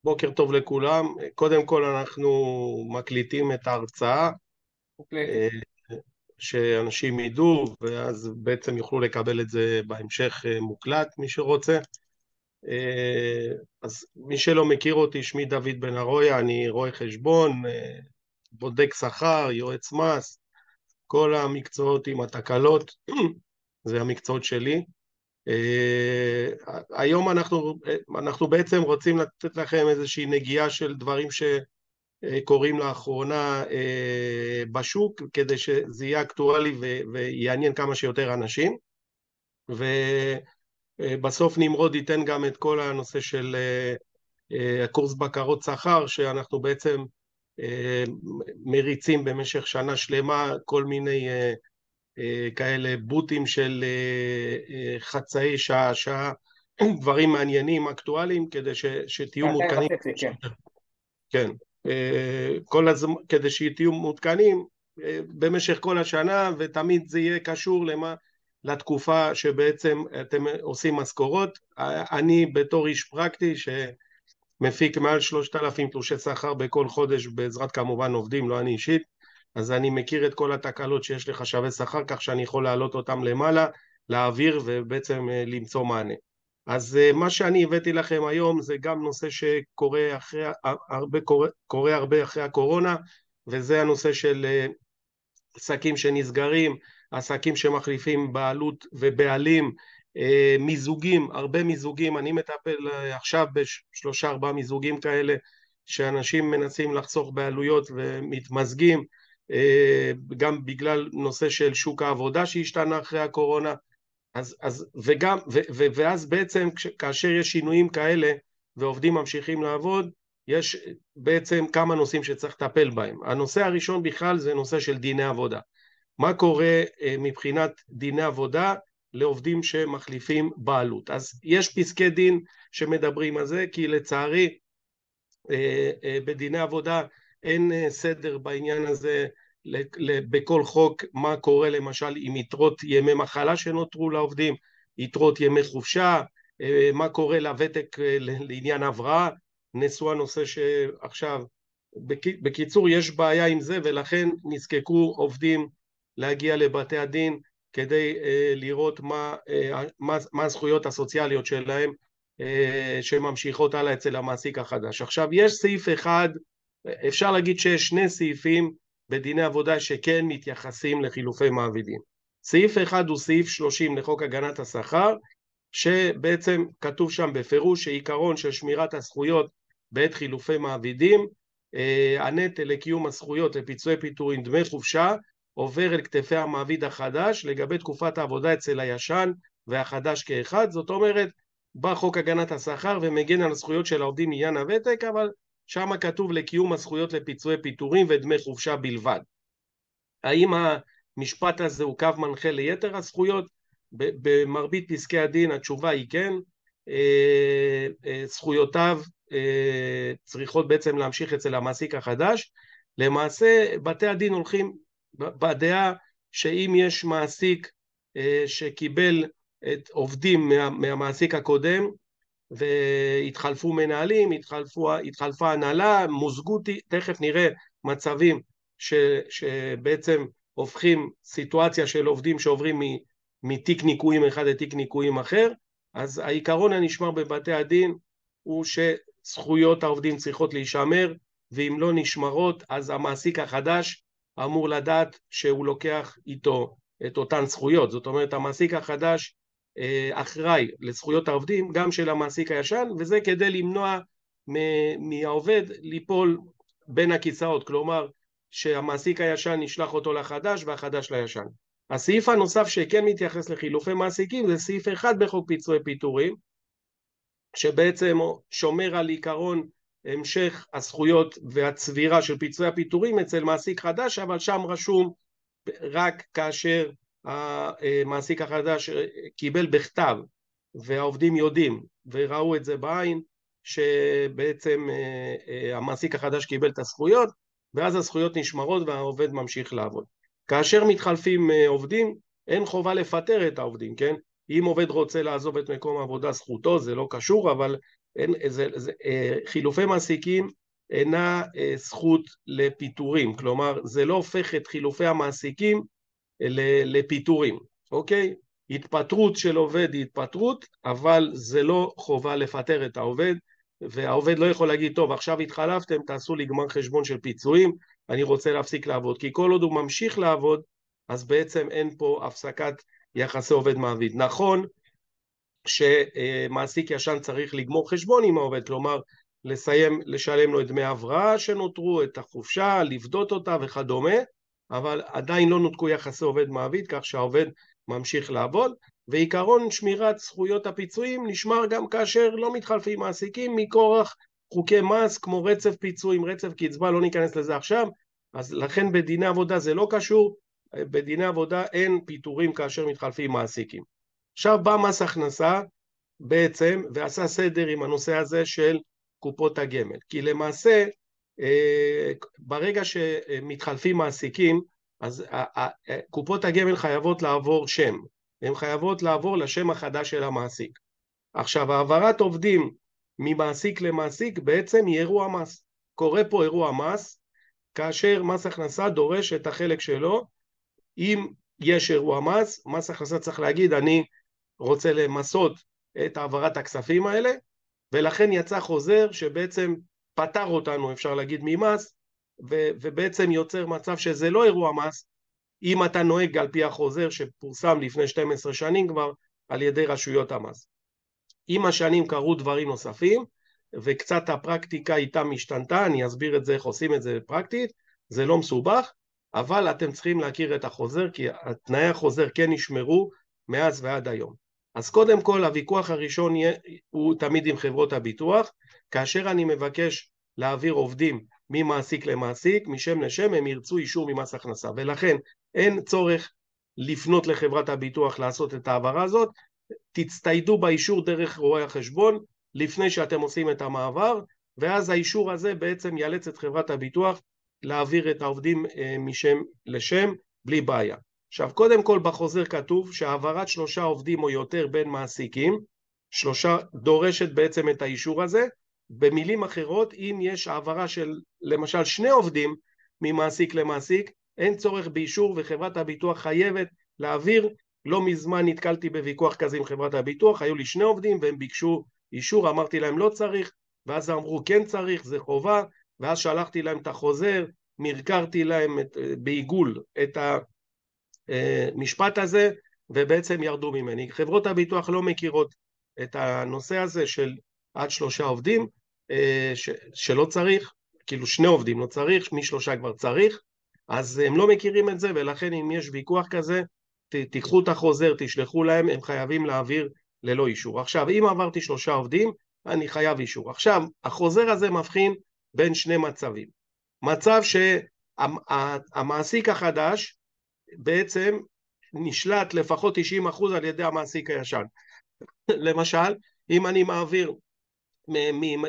בוקר טוב לכולם. קודם כל אנחנו מקליטים את ההרצאה, מוקלטת. אה, שאנשים ידעו, ואז בעצם יוכלו לקבל את זה בהמשך מוקלט, מי שרוצה. אז מי שלא מכיר אותי, שמי דוד בן ארויה, אני רואה חשבון, בודק שכר, יועץ מס, כל המקצועות עם התקלות, זה המקצועות שלי. היום אנחנו בעצם רוצים לתת לכם איזושהי נגיעה של דברים שקורים לאחרונה בשוק, כדי שזה יהיה אקטואלי ויעניין כמה שיותר אנשים. ובסוף נמרוד ייתן גם את כל הנושא של הקורס בקרות שכר, שאנחנו בעצם מריצים במשך שנה שלמה כל מיני כאלה בוטים של חצאי שעה, שעה, דברים מעניינים, אקטואליים, כדי שתהיו שעתיים מעודכנים. וחצי, כן. כן, כל הזמן, כדי שתהיו מעודכנים במשך כל השנה, ותמיד זה יהיה קשור לתקופה שבעצם אתם עושים משכורות. אני בתור איש פרקטי שמפיק מעל 3,000 תלושי שכר בכל חודש, בעזרת כמובן עובדים, לא אני אישית, אז אני מכיר את כל התקלות שיש לחשבי שכר, כך שאני יכול להעלות אותם למעלה, להעביר ובעצם למצוא מענה. אז מה שאני הבאתי לכם היום זה גם נושא שקורה קורה הרבה אחרי הקורונה, וזה הנושא של עסקים שנסגרים, עסקים שמחליפים בעלות ובעלים, מיזוגים, הרבה מיזוגים. אני מטפל עכשיו בשלושה ארבעה מיזוגים כאלה, שאנשים מנסים לחסוך בעלויות ומתמזגים, גם בגלל נושא של שוק העבודה שהשתנה אחרי הקורונה. ואז בעצם כאשר יש שינויים כאלה ועובדים ממשיכים לעבוד, יש בעצם כמה נושאים שצריך לטפל בהם. הנושא הראשון בכלל זה נושא של דיני עבודה. מה קורה מבחינת דיני עבודה לעובדים שמחליפים בעלות? אז יש פסקי דין שמדברים על זה, כי לצערי בדיני עבודה אין סדר בעניין הזה בכל חוק. מה קורה למשל עם יתרות ימי מחלה שנותרו לעובדים, יתרות ימי חופשה, מה קורה לוותק לעניין הבראה, נשוא הנושא שעכשיו. בקיצור, יש בעיה עם זה, ולכן נזקקו עובדים להגיע לבתי הדין כדי לראות מה הזכויות הסוציאליות שלהם שממשיכות הלאה אצל המעסיק החדש. עכשיו, יש סעיף אחד, אפשר להגיד שיש שני סעיפים בדיני עבודה שכן מתייחסים לחילופי מעבידים. סעיף אחד הוא סעיף 30 לחוק הגנת השכר, שבעצם כתוב שם בפירוש שעיקרון של שמירת הזכויות בעת חילופי מעבידים, הנטל לקיום הזכויות לפיצויי פיטורין, דמי חופשה, עובר אל כתפי המעביד החדש לגבי תקופת העבודה אצל הישן והחדש כאחד. זאת אומרת, בא חוק הגנת השכר ומגן על הזכויות של העובדים מעניין הוותק, אבל שם כתוב לקיום הזכויות לפיצויי פיטורים ודמי חופשה בלבד. האם המשפט הזה הוא קו מנחה ליתר הזכויות? במרבית פסקי הדין התשובה היא כן. זכויותיו צריכות בעצם להמשיך אצל המעסיק החדש. למעשה בתי הדין הולכים בדעה שאם יש מעסיק שקיבל את עובדים מהמעסיק הקודם, והתחלפו מנהלים, התחלפה הנהלה, מוזגו, תכף נראה מצבים שבעצם הופכים סיטואציה של עובדים שעוברים מתיק ניקויים אחד לתיק ניקויים אחר. אז העיקרון הנשמר בבתי הדין הוא שזכויות העובדים צריכות להישמר, ואם לא נשמרות אז המעסיק החדש אמור לדעת שהוא לוקח איתו את אותן זכויות. זאת אומרת, המעסיק החדש אחראי לזכויות העובדים גם של המעסיק הישן, וזה כדי למנוע מהעובד ליפול בין הכיסאות, כלומר שהמעסיק הישן נשלח אותו לחדש והחדש לישן. הסעיף הנוסף שכן מתייחס לחילופי מעסיקים זה סעיף אחד בחוק פיצויי פיטורים, שבעצם שומר על עיקרון המשך הזכויות והצבירה של פיצויי הפיטורים אצל מעסיק חדש, אבל שם רשום רק כאשר המעסיק החדש קיבל בכתב והעובדים יודעים וראו את זה בעין שבעצם המעסיק החדש קיבל את הזכויות, ואז הזכויות נשמרות והעובד ממשיך לעבוד. כאשר מתחלפים עובדים אין חובה לפטר את העובדים, כן? אם עובד רוצה לעזוב את מקום העבודה, זכותו, זה לא קשור, אבל חילופי מעסיקים אינה זכות לפיטורים, כלומר זה לא הופך את חילופי המעסיקים לפיטורים, אוקיי? התפטרות של עובד היא התפטרות, אבל זה לא חובה לפטר את העובד, והעובד לא יכול להגיד, טוב, עכשיו התחלפתם, תעשו לי גמר חשבון של פיצויים, אני רוצה להפסיק לעבוד, כי כל עוד הוא ממשיך לעבוד, אז בעצם אין פה הפסקת יחסי עובד מעביד. נכון שמעסיק ישן צריך לגמור חשבון עם העובד, כלומר לשלם לו את דמי הבראה שנותרו, את החופשה, לפדות אותה וכדומה, אבל עדיין לא נותקו יחסי עובד מעביד, כך שהעובד ממשיך לעבוד, ועיקרון שמירת זכויות הפיצויים נשמר גם כאשר לא מתחלפים מעסיקים מכורח חוקי מס כמו רצף פיצויים, רצף קצבה, לא ניכנס לזה עכשיו, אז לכן בדיני עבודה זה לא קשור, בדיני עבודה אין פיטורים כאשר מתחלפים מעסיקים. עכשיו בא מס הכנסה בעצם ועשה סדר עם הנושא הזה של קופות הגמל, כי למעשה ברגע שמתחלפים מעסיקים, אז קופות הגמל חייבות לעבור שם, הן חייבות לעבור לשם החדש של המעסיק. עכשיו העברת עובדים ממעסיק למעסיק בעצם היא אירוע מס, קורה פה אירוע מס, כאשר מס הכנסה דורש את החלק שלו, אם יש אירוע מס, מס הכנסה צריך להגיד אני רוצה למסות את העברת הכספים האלה, ולכן יצא חוזר שבעצם פטר אותנו, אפשר להגיד, ממס, ובעצם יוצר מצב שזה לא אירוע מס, אם אתה נוהג על פי החוזר שפורסם לפני 12 שנים כבר על ידי רשויות המס. עם השנים קרו דברים נוספים, וקצת הפרקטיקה איתה משתנתה, אני אסביר את זה, איך עושים את זה פרקטית, זה לא מסובך, אבל אתם צריכים להכיר את החוזר, כי תנאי החוזר כן נשמרו מאז ועד היום. אז קודם כל הוויכוח הראשון הוא תמיד עם חברות הביטוח, כאשר אני מבקש להעביר עובדים ממעסיק למעסיק, משם לשם, הם ירצו אישור ממס הכנסה, ולכן אין צורך לפנות לחברת הביטוח לעשות את העברה הזאת, תצטיידו באישור דרך רואי החשבון, לפני שאתם עושים את המעבר, ואז האישור הזה בעצם יאלץ את חברת הביטוח להעביר את העובדים משם לשם בלי בעיה. עכשיו קודם כל בחוזר כתוב שהעברת 3 עובדים או יותר בין מעסיקים, 3 דורשת בעצם את האישור הזה, במילים אחרות אם יש העברה של למשל 2 עובדים ממעסיק למעסיק, אין צורך באישור וחברת הביטוח חייבת להעביר. לא מזמן נתקלתי בוויכוח כזה עם חברת הביטוח, היו לי 2 עובדים והם ביקשו אישור, אמרתי להם לא צריך, ואז אמרו כן צריך, זה חובה, ואז שלחתי להם את החוזר, מרקרתי להם בעיגול את המשפט הזה, ובעצם ירדו ממני. חברות הביטוח לא מכירות את הנושא הזה של עד 3 עובדים, שלא צריך, כאילו 2 עובדים לא צריך, מ3 כבר צריך, אז הם לא מכירים את זה, ולכן אם יש ויכוח כזה, תיקחו את החוזר, תשלחו להם, הם חייבים להעביר ללא אישור. עכשיו, אם עברתי 3 עובדים, אני חייב אישור. עכשיו, החוזר הזה מבחין בין 2 מצבים. מצב שהמעסיק החדש בעצם נשלט לפחות 90% על ידי המעסיק הישן. למשל, אם אני מעביר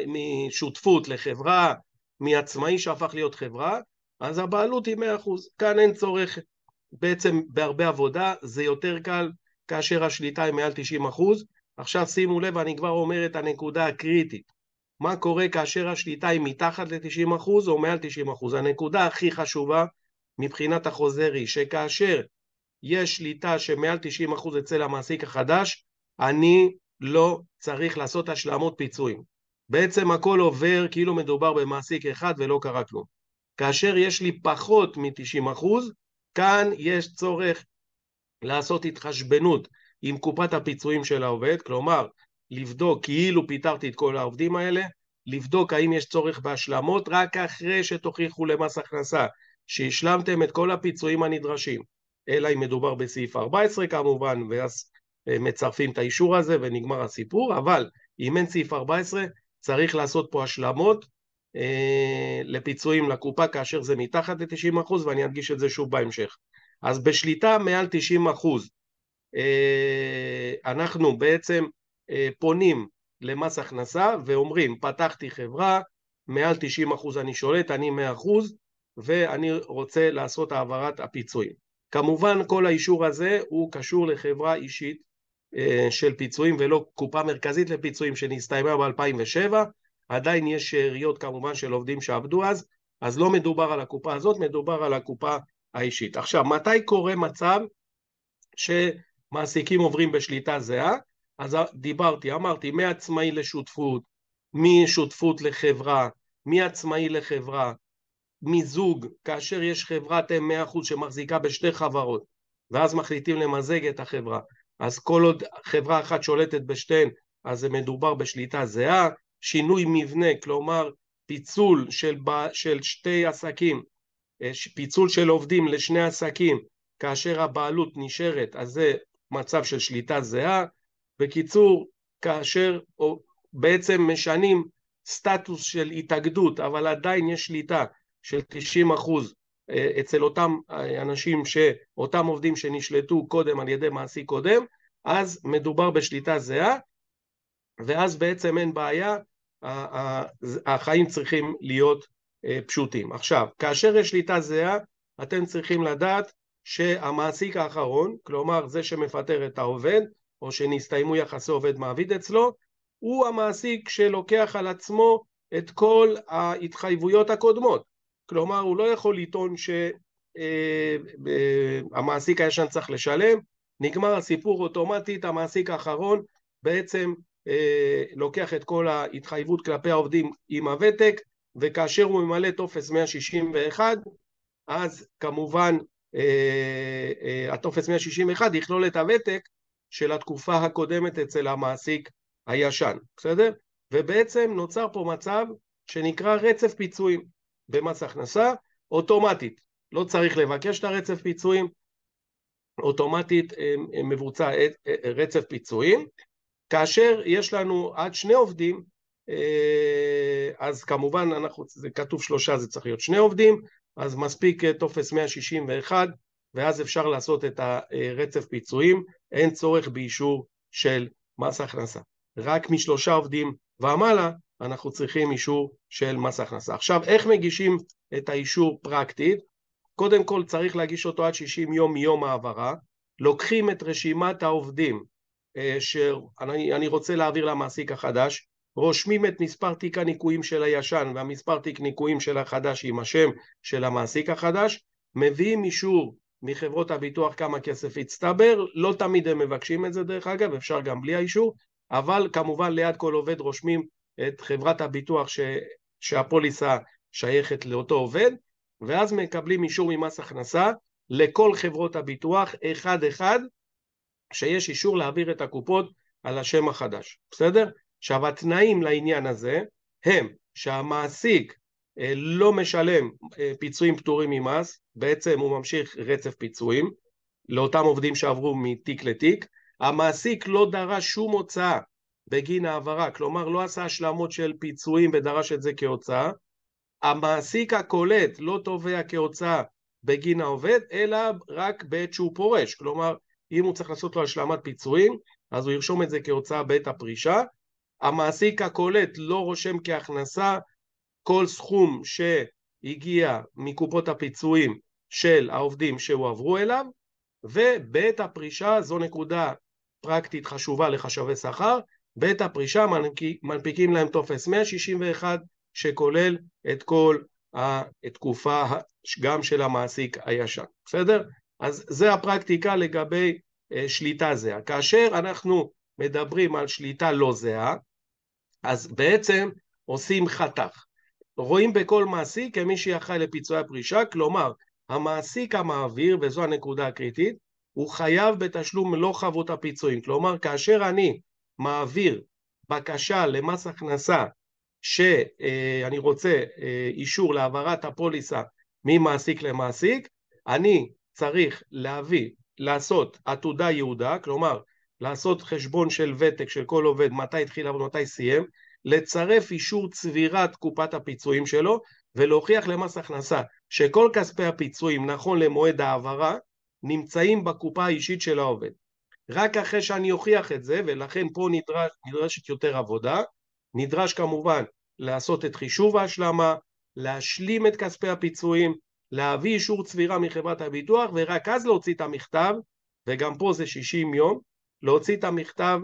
משותפות לחברה, מעצמאי שהפך להיות חברה, אז הבעלות היא 100%. כאן אין צורך בעצם בהרבה עבודה, זה יותר קל כאשר השליטה היא מעל 90%. עכשיו שימו לב, אני כבר אומר את הנקודה הקריטית. מה קורה כאשר השליטה היא מתחת ל-90% או מעל 90%? הנקודה הכי חשובה מבחינת החוזר היא שכאשר יש שליטה שמעל 90% אצל המעסיק החדש, אני לא צריך לעשות השלמות פיצויים. בעצם הכל עובר כאילו מדובר במעסיק אחד ולא קרה כלום. כאשר יש לי פחות מ-90%, כאן יש צורך לעשות התחשבנות עם קופת הפיצויים של העובד, כלומר לבדוק כאילו פיטרתי את כל העובדים האלה, לבדוק האם יש צורך בהשלמות, רק אחרי שתוכיחו למס הכנסה שהשלמתם את כל הפיצויים הנדרשים, אלא אם מדובר בסעיף 14 כמובן, ואז מצרפים את האישור הזה ונגמר הסיפור, אבל אם אין סעיף 14 צריך לעשות פה השלמות לפיצויים לקופה כאשר זה מתחת ל-90%, ואני אדגיש את זה שוב בהמשך. אז בשליטה מעל 90% אנחנו בעצם פונים למס הכנסה ואומרים פתחתי חברה, מעל 90% אני שולט, אני 100%, ואני רוצה לעשות העברת הפיצויים. כמובן כל האישור הזה הוא קשור לחברה אישית, של פיצויים ולא קופה מרכזית לפיצויים שנסתיימה ב-2007, עדיין יש שאריות כמובן של עובדים שעבדו אז לא מדובר על הקופה הזאת, מדובר על הקופה האישית. עכשיו, מתי קורה מצב שמעסיקים עוברים בשליטה זהה? אז אמרתי, מעצמאי לשותפות, משותפות לחברה, מעצמאי לחברה, מיזוג, כאשר יש חברת M100% שמחזיקה בשתי חברות, ואז מחליטים למזג את החברה, אז כל עוד חברה אחת שולטת בשתיהן, אז זה מדובר בשליטה זהה. שינוי מבנה, כלומר פיצול של שתי עסקים, פיצול של עובדים לשני עסקים, כאשר הבעלות נשארת, אז זה מצב של שליטה זהה. בקיצור, כאשר בעצם משנים סטטוס של התאגדות, אבל עדיין יש שליטה של 90% אצל אותם אנשים, אותם עובדים שנשלטו קודם על ידי מעסיק קודם, אז מדובר בשליטה זהה, ואז בעצם אין בעיה, החיים צריכים להיות פשוטים. עכשיו, כאשר יש שליטה זהה, אתם צריכים לדעת שהמעסיק האחרון, כלומר זה שמפטר את העובד, או שנסתיימו יחסי עובד מעביד אצלו, הוא המעסיק שלוקח על עצמו את כל ההתחייבויות הקודמות. כלומר, הוא לא יכול לטעון שהמעסיק הישן צריך לשלם, נגמר הסיפור אוטומטית, המעסיק האחרון בעצם לוקח את כל ההתחייבות כלפי העובדים עם הוותק, וכאשר הוא ממלא טופס 161, אז כמובן הטופס 161 יכלול את הוותק של התקופה הקודמת אצל המעסיק הישן, בסדר? ובעצם נוצר פה מצב שנקרא רצף פיצויים במס הכנסה, אוטומטית, לא צריך לבקש את הרצף פיצויים, אוטומטית מבוצע רצף פיצויים. כאשר יש לנו עד 2 עובדים, אז כמובן זה כתוב 3, זה צריך להיות 2 עובדים, אז מספיק טופס 161, ואז אפשר לעשות את הרצף פיצויים, אין צורך באישור של מס הכנסה. רק מ3 עובדים ומעלה אנחנו צריכים אישור של מס הכנסה. עכשיו, איך מגישים את האישור פרקטית? קודם כל צריך להגיש אותו עד 60 יום מיום העברה, לוקחים את רשימת העובדים שאני רוצה להעביר למעסיק החדש, רושמים את מספר תיק הניקויים של הישן והמספר תיק ניקויים של החדש עם השם של המעסיק החדש, מביאים אישור מחברות הביטוח כמה כסף יצטבר, לא תמיד הם מבקשים את זה דרך אגב, אפשר גם בלי האישור, אבל כמובן ליד כל עובד רושמים את חברת הביטוח שהפוליסה שייכת לאותו עובד, ואז מקבלים אישור ממס הכנסה לכל חברות הביטוח אחד שיש אישור להעביר את הקופות על השם החדש, בסדר? עכשיו התנאים לעניין הזה הם שהמעסיק לא משלם פיצויים פטורים ממס, בעצם הוא ממשיך רצף פיצויים לאותם עובדים שעברו מתיק לתיק, המעסיק לא דרש שום הוצאה בגין העברה, כלומר לא עשה השלמות של פיצויים ודרש את זה כהוצאה, המעסיק הקולט לא תובע כהוצאה בגין העובד, אלא רק בעת שהוא פורש, כלומר אם הוא צריך לעשות לו השלמת פיצויים, אז הוא ירשום את זה כהוצאה בעת הפרישה, המעסיק הקולט לא רושם כהכנסה כל סכום שהגיע מקופות הפיצויים של העובדים שהועברו אליו, ובעת הפרישה, זו נקודה פרקטית חשובה לחשבי שכר, בעת הפרישה מנפיקים להם טופס 161 שכולל את כל התקופה גם של המעסיק הישן, בסדר? אז זה הפרקטיקה לגבי שליטה זהה. כאשר אנחנו מדברים על שליטה לא זהה, אז בעצם עושים חתך. רואים בכל מעסיק כמי שיחי לפיצויי הפרישה, כלומר המעסיק המעביר, וזו הנקודה הקריטית, הוא חייב בתשלום מלוא חבות הפיצויים. כלומר כאשר אני מעביר בקשה למס הכנסה שאני רוצה אישור להעברת הפוליסה ממעסיק למעסיק, אני צריך לעשות עתודה יהודה, כלומר לעשות חשבון של ותק של כל עובד, מתי התחיל ומתי סיים, לצרף אישור צבירת קופת הפיצויים שלו, ולהוכיח למס הכנסה שכל כספי הפיצויים נכון למועד העברה, נמצאים בקופה האישית של העובד. רק אחרי שאני אוכיח את זה, ולכן פה נדרשת יותר עבודה, נדרש כמובן לעשות את חישוב ההשלמה, להשלים את כספי הפיצויים, להביא אישור צבירה מחברת הביטוח, ורק אז להוציא את המכתב, וגם פה זה 60 יום, להוציא את המכתב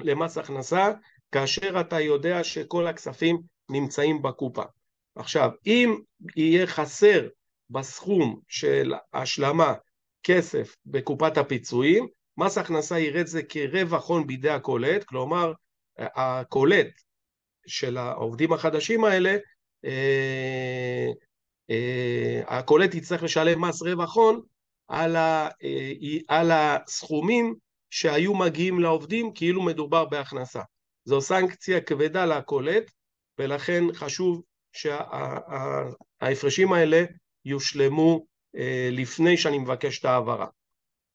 למס הכנסה, כאשר אתה יודע שכל הכספים נמצאים בקופה. עכשיו, אם יהיה חסר בסכום של השלמה כסף בקופת הפיצויים, מס הכנסה יראה את זה כרווח הון בידי הקולט, כלומר, הקולט של העובדים החדשים האלה, הקולט יצטרך לשלם מס רווח הון על הסכומים שהיו מגיעים לעובדים כאילו מדובר בהכנסה. זו סנקציה כבדה לקולט, ולכן חשוב שההפרשים האלה יושלמו לפני שאני מבקש את העברה.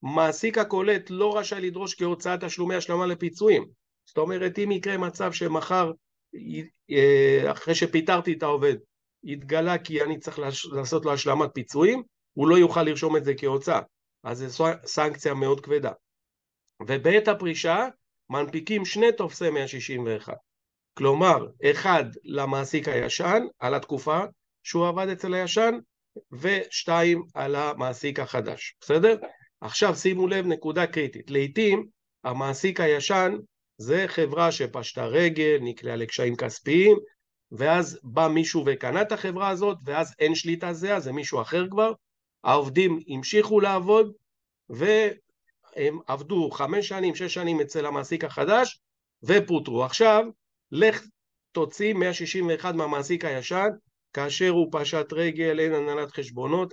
מעסיק הקולט לא רשאי לדרוש כהוצאת תשלומי השלמה לפיצויים. זאת אומרת, אם יקרה מצב שמחר, אחרי שפיטרתי את העובד, יתגלה כי אני צריך לעשות לו השלמת פיצויים, הוא לא יוכל לרשום את זה כהוצאה. אז זו סנקציה מאוד כבדה. ובעת הפרישה מנפיקים שני טופסי 161. כלומר, אחד למעסיק הישן על התקופה שהוא עבד אצל הישן, ושתיים על המעסיק החדש. בסדר? עכשיו שימו לב, נקודה קריטית. לעתים המעסיק הישן זה חברה שפשטה רגל, נקלעה לקשיים כספיים, ואז בא מישהו וקנה את החברה הזאת, ואז אין שליטה זהה, זה מישהו אחר כבר. העובדים המשיכו לעבוד, והם עבדו 5 שנים, 6 שנים אצל המעסיק החדש, ופוטרו. עכשיו, לך תוציא 161 מהמעסיק הישן, כאשר הוא פשט רגל, אין הנהלת חשבונות,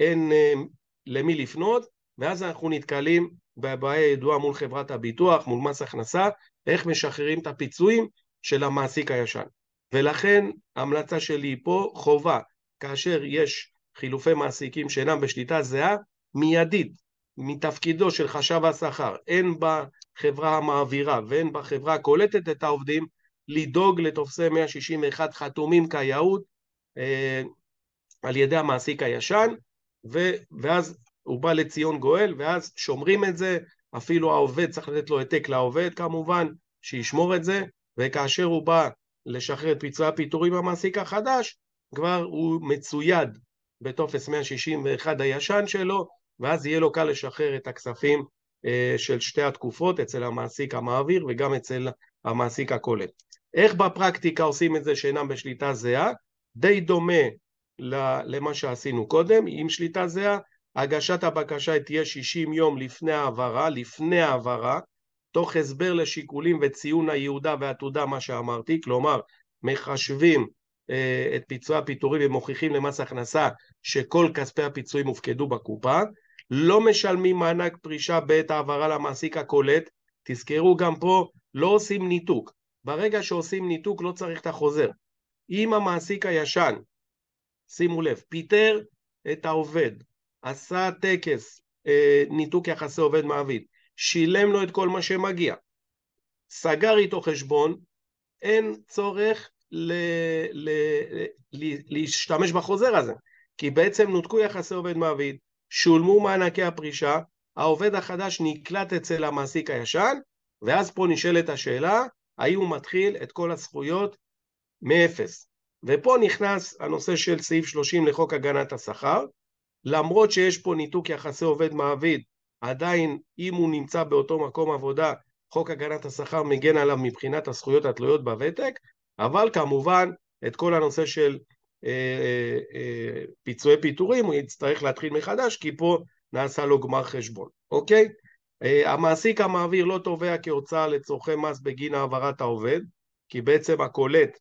אין למי לפנות, ואז אנחנו נתקלים בבעיה ידועה מול חברת הביטוח, מול מס הכנסה, איך משחררים את הפיצויים של המעסיק הישן. ולכן המלצה שלי פה חובה, כאשר יש חילופי מעסיקים שאינם בשליטה זהה, מיידית מתפקידו של חשב השכר, הן בחברה המעבירה והן בחברה הקולטת את העובדים, לדאוג לטופסי 161 חתומים כיאות על ידי המעסיק הישן, ואז הוא בא לציון גואל, ואז שומרים את זה, אפילו העובד צריך לתת לו העתק לעובד כמובן, שישמור את זה, וכאשר הוא בא לשחרר את פיצויי הפיטורים במעסיק החדש, כבר הוא מצויד בטופס 161 הישן שלו, ואז יהיה לו קל לשחרר את הכספים של שתי התקופות, אצל המעסיק המעביר וגם אצל המעסיק הקולט. איך בפרקטיקה עושים את זה שאינם בשליטה זהה? די דומה למה שעשינו קודם, עם שליטה זהה, הגשת הבקשה תהיה 60 יום לפני העברה, תוך הסבר לשיקולים וציון היעודה והעתודה, מה שאמרתי, כלומר, מחשבים את פיצויי הפיטורים ומוכיחים למס הכנסה שכל כספי הפיצויים הופקדו בקופה, לא משלמים מענק פרישה בעת העברה למעסיק הקולט, תזכרו גם פה, לא עושים ניתוק, ברגע שעושים ניתוק לא צריך את החוזר. אם המעסיק הישן, שימו לב, פיטר את העובד, עשה טקס ניתוק יחסי עובד מעביד, שילם לו את כל מה שמגיע, סגר איתו חשבון, אין צורך להשתמש בחוזר הזה, כי בעצם נותקו יחסי עובד מעביד, שולמו מענקי הפרישה, העובד החדש נקלט אצל המעסיק הישן, ואז פה נשאלת השאלה, האם הוא מתחיל את כל הזכויות מאפס. ופה נכנס הנושא של סעיף 30 לחוק הגנת השכר, למרות שיש פה ניתוק יחסי עובד מעביד, עדיין אם הוא נמצא באותו מקום עבודה, חוק הגנת השכר מגן עליו מבחינת הזכויות התלויות בוותק, אבל כמובן את כל הנושא של פיצויי פיטורים הוא יצטרך להתחיל מחדש, כי פה נעשה לו גמר חשבון, אוקיי? המעסיק המעביר לא תובע כהוצאה לצורכי מס בגין העברת העובד, כי בעצם הקולט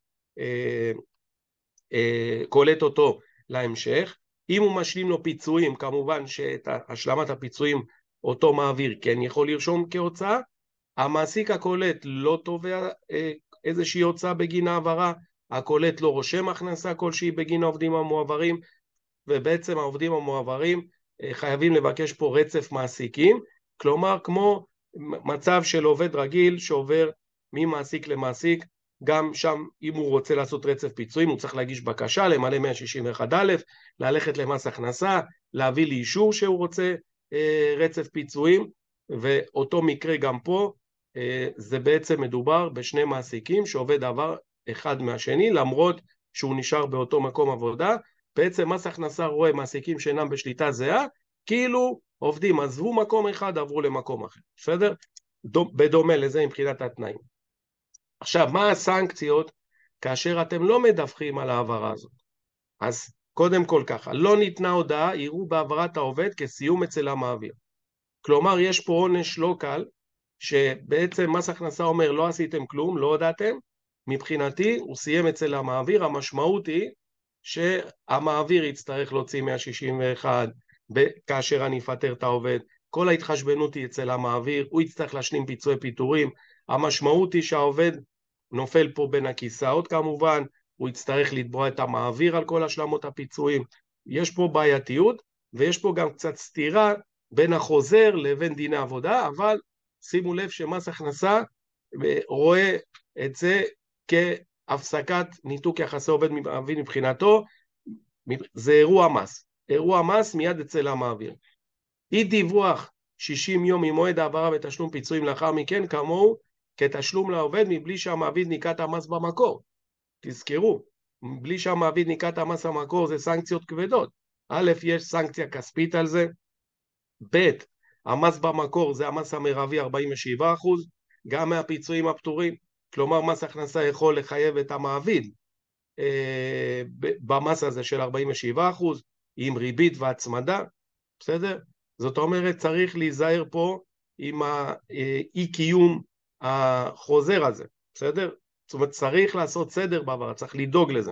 קולט אותו להמשך. אם הוא משלים לו פיצויים, כמובן שאת השלמת הפיצויים אותו מעביר כן יכול לרשום כהוצאה. המעסיק הקולט לא תובע איזושהי הוצאה בגין העברה, הקולט לא רושם הכנסה כלשהי בגין העובדים המועברים, ובעצם העובדים המועברים חייבים לבקש פה רצף מעסיקים, כלומר כמו מצב של עובד רגיל שעובר ממעסיק למעסיק, גם שם אם הוא רוצה לעשות רצף פיצויים הוא צריך להגיש בקשה, למלא 161א, ללכת למס הכנסה, להביא לי אישור שהוא רוצה רצף פיצויים, ואותו מקרה גם פה, זה בעצם מדובר בשני מעסיקים שעובד עבר אחד מהשני, למרות שהוא נשאר באותו מקום עבודה. בעצם מס הכנסה רואה מעסיקים שאינם בשליטה זהה, כאילו עובדים עזבו מקום אחד, עברו למקום אחר, בסדר? בדומה לזה מבחינת התנאים. עכשיו, מה הסנקציות כאשר אתם לא מדווחים על העברה הזאת? אז קודם כל ככה, לא ניתנה הודעה, יראו בעברת העובד כסיום אצל המעביר. כלומר, יש פה עונש לא קל, שבעצם מס הכנסה אומר, לא עשיתם כלום, לא הודעתם, מבחינתי הוא סיים אצל המעביר, המשמעות היא שהמעביר יצטרך להוציא 161 כאשר אני אפטר את העובד, כל ההתחשבנות היא אצל המעביר, הוא יצטרך להשלים פיצוי פיטורים, המשמעות היא שהעובד נופל פה בין הכיסאות כמובן, הוא יצטרך לתבוע את המעביר על כל השלמות הפיצויים, יש פה בעייתיות, ויש פה גם קצת סתירה בין החוזר לבין דיני עבודה, אבל שימו לב שמס הכנסה רואה את זה כהפסקת ניתוק יחסי עובד מעביד מבחינתו, זה אירוע מס, אירוע מס מיד אצל המעביר. אי דיווח 60 יום ממועד העברה ותשלום פיצויים לאחר מכן, כמוהו כתשלום לעובד מבלי שהמעביד ניקה את המס במקור. תזכרו, בלי שהמעביד ניקה את המס במקור זה סנקציות כבדות. א', יש סנקציה כספית על זה, ב', המס במקור זה המס המרבי 47%, גם מהפיצויים הפטורים, כלומר מס הכנסה יכול לחייב את המעביד במס הזה של 47%, עם ריבית והצמדה, בסדר? זאת אומרת צריך להיזהר פה עם האי קיום החוזר הזה, בסדר? זאת אומרת צריך לעשות סדר בעברה, צריך לדאוג לזה.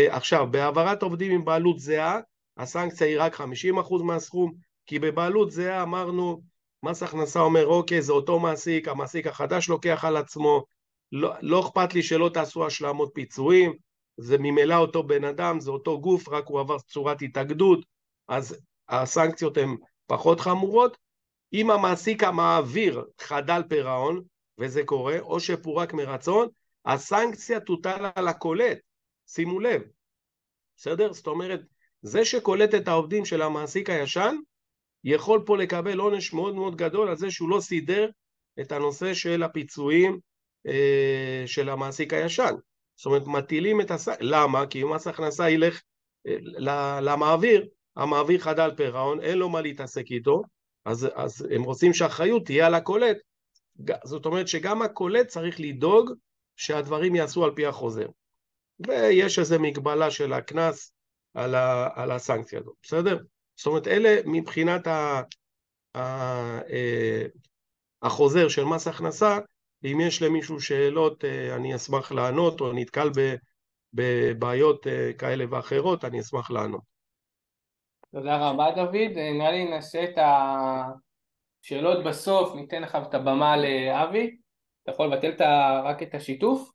עכשיו, בהעברת עובדים עם בעלות זהה, הסנקציה היא רק 50% מהסכום, כי בבעלות זהה אמרנו, מס הכנסה אומר, אוקיי, זה אותו מעסיק, המעסיק החדש לוקח על עצמו, לא אכפת לי שלא תעשו השלמות פיצויים, זה ממילא אותו בן אדם, זה אותו גוף, רק הוא עבר צורת התאגדות, אז הסנקציות הן פחות חמורות. אם המעסיק המעביר חדל פירעון, וזה קורה, או שפורק מרצון, הסנקציה תוטל על הקולט, שימו לב, בסדר? זאת אומרת, זה שקולט את העובדים של המעסיק הישן, יכול פה לקבל עונש מאוד מאוד גדול על זה שהוא לא סידר את הנושא של הפיצויים של המעסיק הישן. זאת אומרת, מטילים את למה? כי אם מס הכנסה ילך למעביר, המעביר חדל פירעון, אין לו מה להתעסק איתו, אז הם רוצים שהאחריות תהיה על הקולט. זאת אומרת שגם הקולט צריך לדאוג שהדברים יעשו על פי החוזר. ויש איזו מגבלה של הכנס על הסנקציה הזאת, בסדר? זאת אומרת, אלה מבחינת החוזר של מס הכנסה, אם יש למישהו שאלות, אני אשמח לענות, או נתקל בבעיות כאלה ואחרות, אני אשמח לענות. תודה רבה דוד, נראה לי נעשה את השאלות בסוף, ניתן לך את הבמה לאבי, אתה יכול לבטל רק את השיתוף?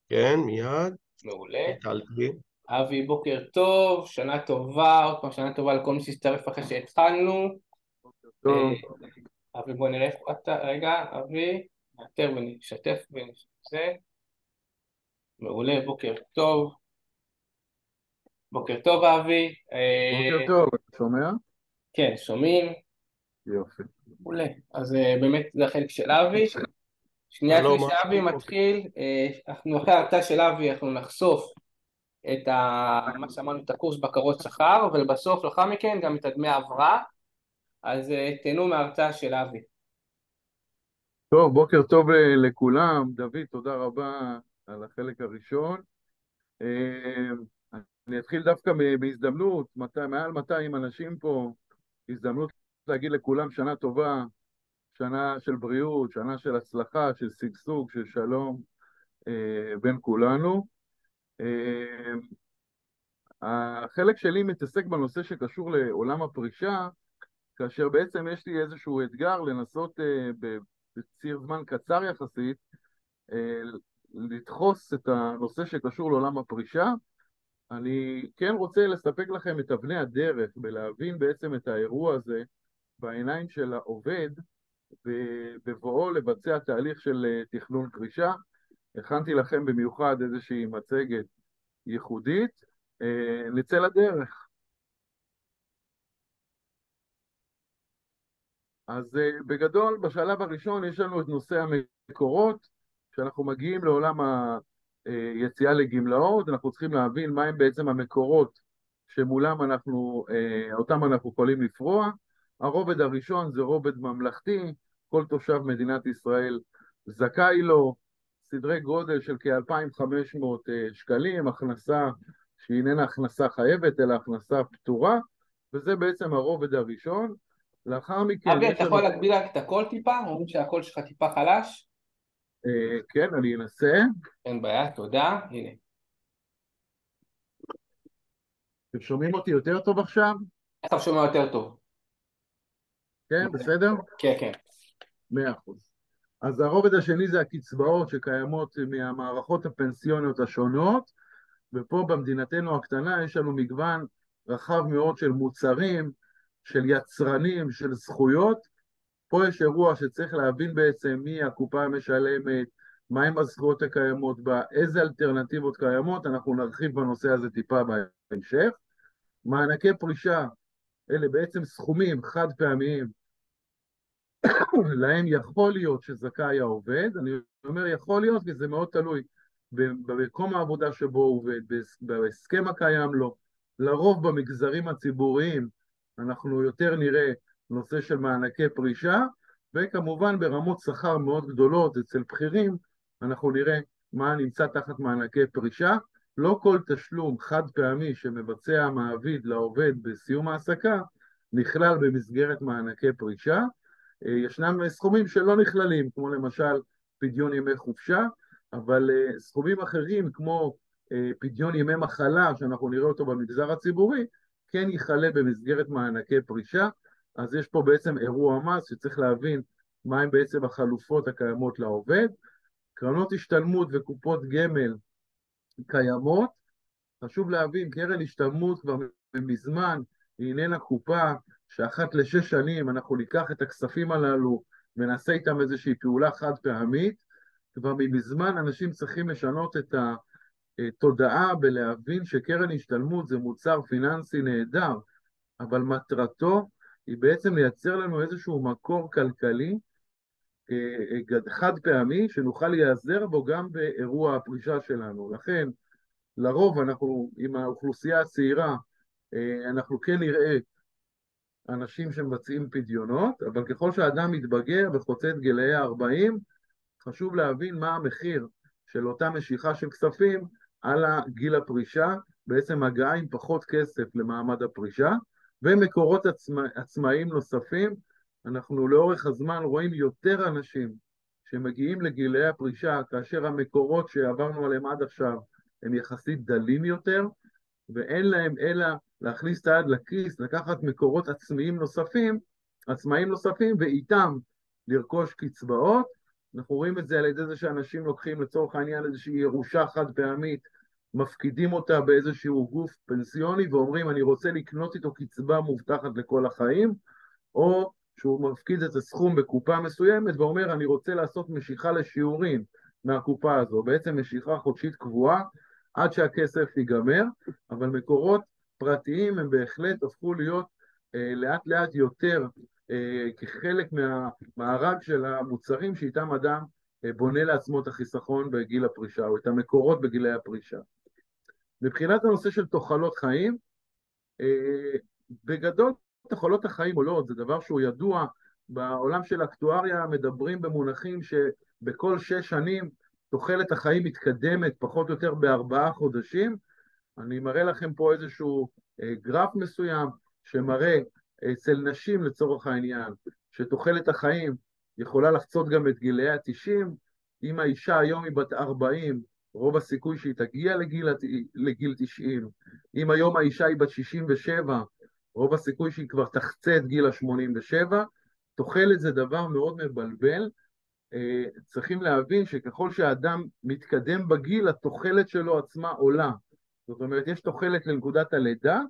כן, מיד. מעולה. ביטלתי. אבי, בוקר טוב, שנה טובה, עוד פעם שנה טובה לכל מי שהצטרף אחרי שהתחלנו. טוב. אבי, בוא נראה איפה אתה, רגע, אבי, נאתר ונשתף זה. מעולה, בוקר טוב. בוקר טוב אבי. בוקר טוב, אתה שומע? כן, שומעים. יופי. מעולה, אז באמת זה החלק של אבי. שנייה לפני שאבי מתחיל, אנחנו אחרי ההרצאה של אבי אנחנו נחשוף את מה שאמרנו, את הקורס בקרות שכר, ובסוף לאחר מכן גם את דמי ההבראה, אז תהנו מההרצאה של אבי. טוב, בוקר טוב לכולם. דוד, תודה רבה על החלק הראשון. אני אתחיל דווקא בהזדמנות, מעל 200 אנשים פה, הזדמנות להגיד לכולם שנה טובה, שנה של בריאות, שנה של הצלחה, של שגשוג, של שלום בין כולנו. החלק שלי מתעסק בנושא שקשור לעולם הפרישה, כאשר בעצם יש לי איזשהו אתגר לנסות בציר זמן קצר יחסית לדחוס את הנושא שקשור לעולם הפרישה. אני כן רוצה לספק לכם את אבני הדרך ולהבין בעצם את האירוע הזה בעיניים של העובד בבואו לבצע תהליך של תכנון פרישה. הכנתי לכם במיוחד איזושהי מצגת ייחודית. נצא לדרך. אז בגדול, בשלב הראשון יש לנו את נושא המקורות. כשאנחנו מגיעים לעולם היציאה לגמלאות, אנחנו צריכים להבין מהם בעצם המקורות שמולם אותם אנחנו יכולים לפרוע. הרובד הראשון זה רובד ממלכתי, כל תושב מדינת ישראל זכאי לו, סדרי גודל של כ-2,500 שקלים, הכנסה שהיא איננה הכנסה חייבת, אלא הכנסה פטורה, וזה בעצם הרובד הראשון. לאחר מכן... אבי, אתה יכול להגביל רק את הקול טיפה? אומרים שהקול שלך טיפה חלש? כן, אני אנסה. אין בעיה, תודה. הנה. אתם שומעים אותי יותר טוב עכשיו? אתה שומע יותר טוב. כן, בסדר? כן, כן. 100%. אז הרובד השני זה הקצבאות שקיימות מהמערכות הפנסיוניות השונות, ופה במדינתנו הקטנה יש לנו מגוון רחב מאוד של מוצרים, של יצרנים, של זכויות. פה יש אירוע שצריך להבין בעצם מי הקופה המשלמת, מהם הזכויות הקיימות בה, איזה אלטרנטיבות קיימות, אנחנו נרחיב בנושא הזה טיפה בהמשך. מענקי פרישה, אלה בעצם סכומים חד פעמיים, להם יכול להיות שזכאי העובד, אני אומר יכול להיות כי זה מאוד תלוי במקום העבודה שבו הוא עובד, בהסכם הקיים לו, לרוב במגזרים הציבוריים אנחנו יותר נראה נושא של מענקי פרישה, וכמובן ברמות שכר מאוד גדולות אצל בכירים אנחנו נראה מה נמצא תחת מענקי פרישה. לא כל תשלום חד פעמי שמבצע המעביד לעובד בסיום העסקה נכלל במסגרת מענקי פרישה, ישנם סכומים שלא נכללים, כמו למשל פדיון ימי חופשה, אבל סכומים אחרים כמו פדיון ימי מחלה, שאנחנו נראה אותו במגזר הציבורי, כן ייכלל במסגרת מענקי פרישה. אז יש פה בעצם אירוע מס שצריך להבין מהם בעצם החלופות הקיימות לעובד. קרנות השתלמות וקופות גמל קיימות, חשוב להבין, קרן השתלמות כבר מזמן היא איננה קופה שאחת לשש שנים אנחנו ניקח את הכספים הללו ונעשה איתם איזושהי פעולה חד פעמית. כבר מזמן אנשים צריכים לשנות את התודעה בלהבין שקרן השתלמות זה מוצר פיננסי נהדר, אבל מטרתו היא בעצם לייצר לנו איזשהו מקור כלכלי חד פעמי שנוכל להיעזר בו גם באירוע הפרישה שלנו. לכן לרוב אנחנו עם האוכלוסייה הצעירה אנחנו כן נראה אנשים שמבצעים פדיונות, אבל ככל שהאדם מתבגר וחוצה את גילאי ה-40, חשוב להבין מה המחיר של אותה משיכה של כספים על גיל הפרישה, בעצם הגעה עם פחות כסף למעמד הפרישה, ומקורות עצמאיים נוספים. אנחנו לאורך הזמן רואים יותר אנשים שמגיעים לגילאי הפרישה, כאשר המקורות שעברנו עליהם עד עכשיו הם יחסית דלים יותר, ואין להם אלא להכניס את היד לכיס, לקחת מקורות עצמאיים נוספים, ואיתם לרכוש קצבאות. אנחנו רואים את זה על ידי זה שאנשים לוקחים לצורך העניין איזושהי ירושה חד פעמית, מפקידים אותה באיזשהו גוף פנסיוני, ואומרים אני רוצה לקנות איתו קצבה מובטחת לכל החיים, או שהוא מפקיד את הסכום בקופה מסוימת, ואומר אני רוצה לעשות משיכה לשיעורים מהקופה הזו, בעצם משיכה חודשית קבועה, עד שהכסף ייגמר. אבל מקורות פרטיים הם בהחלט הפכו להיות לאט לאט יותר כחלק מהמארג של המוצרים שאיתם אדם בונה לעצמו את החיסכון בגיל הפרישה, או את המקורות בגילי הפרישה. מבחינת הנושא של תוחלות חיים, בגדול תוחלות החיים עולות, זה דבר שהוא ידוע, בעולם של אקטואריה מדברים במונחים שבכל 6 שנים תוחלת החיים מתקדמת פחות או יותר ב4 חודשים. אני מראה לכם פה איזשהו גרף מסוים שמראה אצל נשים לצורך העניין, שתוחלת החיים יכולה לחצות גם את גילאי ה-90, אם האישה היום היא בת 40, רוב הסיכוי שהיא תגיע לגיל 90, אם היום האישה היא בת 67, רוב הסיכוי שהיא כבר תחצה את גיל ה-87, תוחלת זה דבר מאוד מבלבל, צריכים להבין שככל שהאדם מתקדם בגיל, התוחלת שלו עצמה עולה. זאת אומרת, יש תוחלת לנקודת הלידה,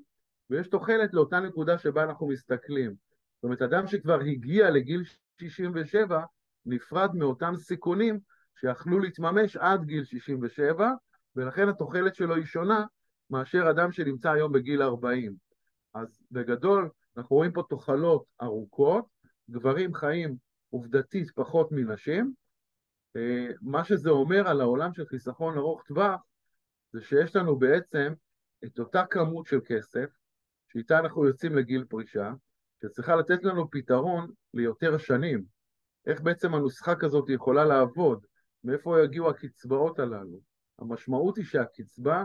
ויש תוחלת לאותה נקודה שבה אנחנו מסתכלים. זאת אומרת, אדם שכבר הגיע לגיל 67, נפרד מאותם סיכונים שיכלו להתממש עד גיל 67, ולכן התוחלת שלו היא שונה מאשר אדם שנמצא היום בגיל 40. אז בגדול, אנחנו רואים פה תוחלות ארוכות, גברים חיים עובדתית פחות מנשים. מה שזה אומר על העולם של חיסכון ארוך טווח, זה שיש לנו בעצם את אותה כמות של כסף, שאיתה אנחנו יוצאים לגיל פרישה, שצריכה לתת לנו פתרון ליותר שנים. איך בעצם הנוסחה כזאת יכולה לעבוד? מאיפה יגיעו הקצבאות הללו? המשמעות היא שהקצבה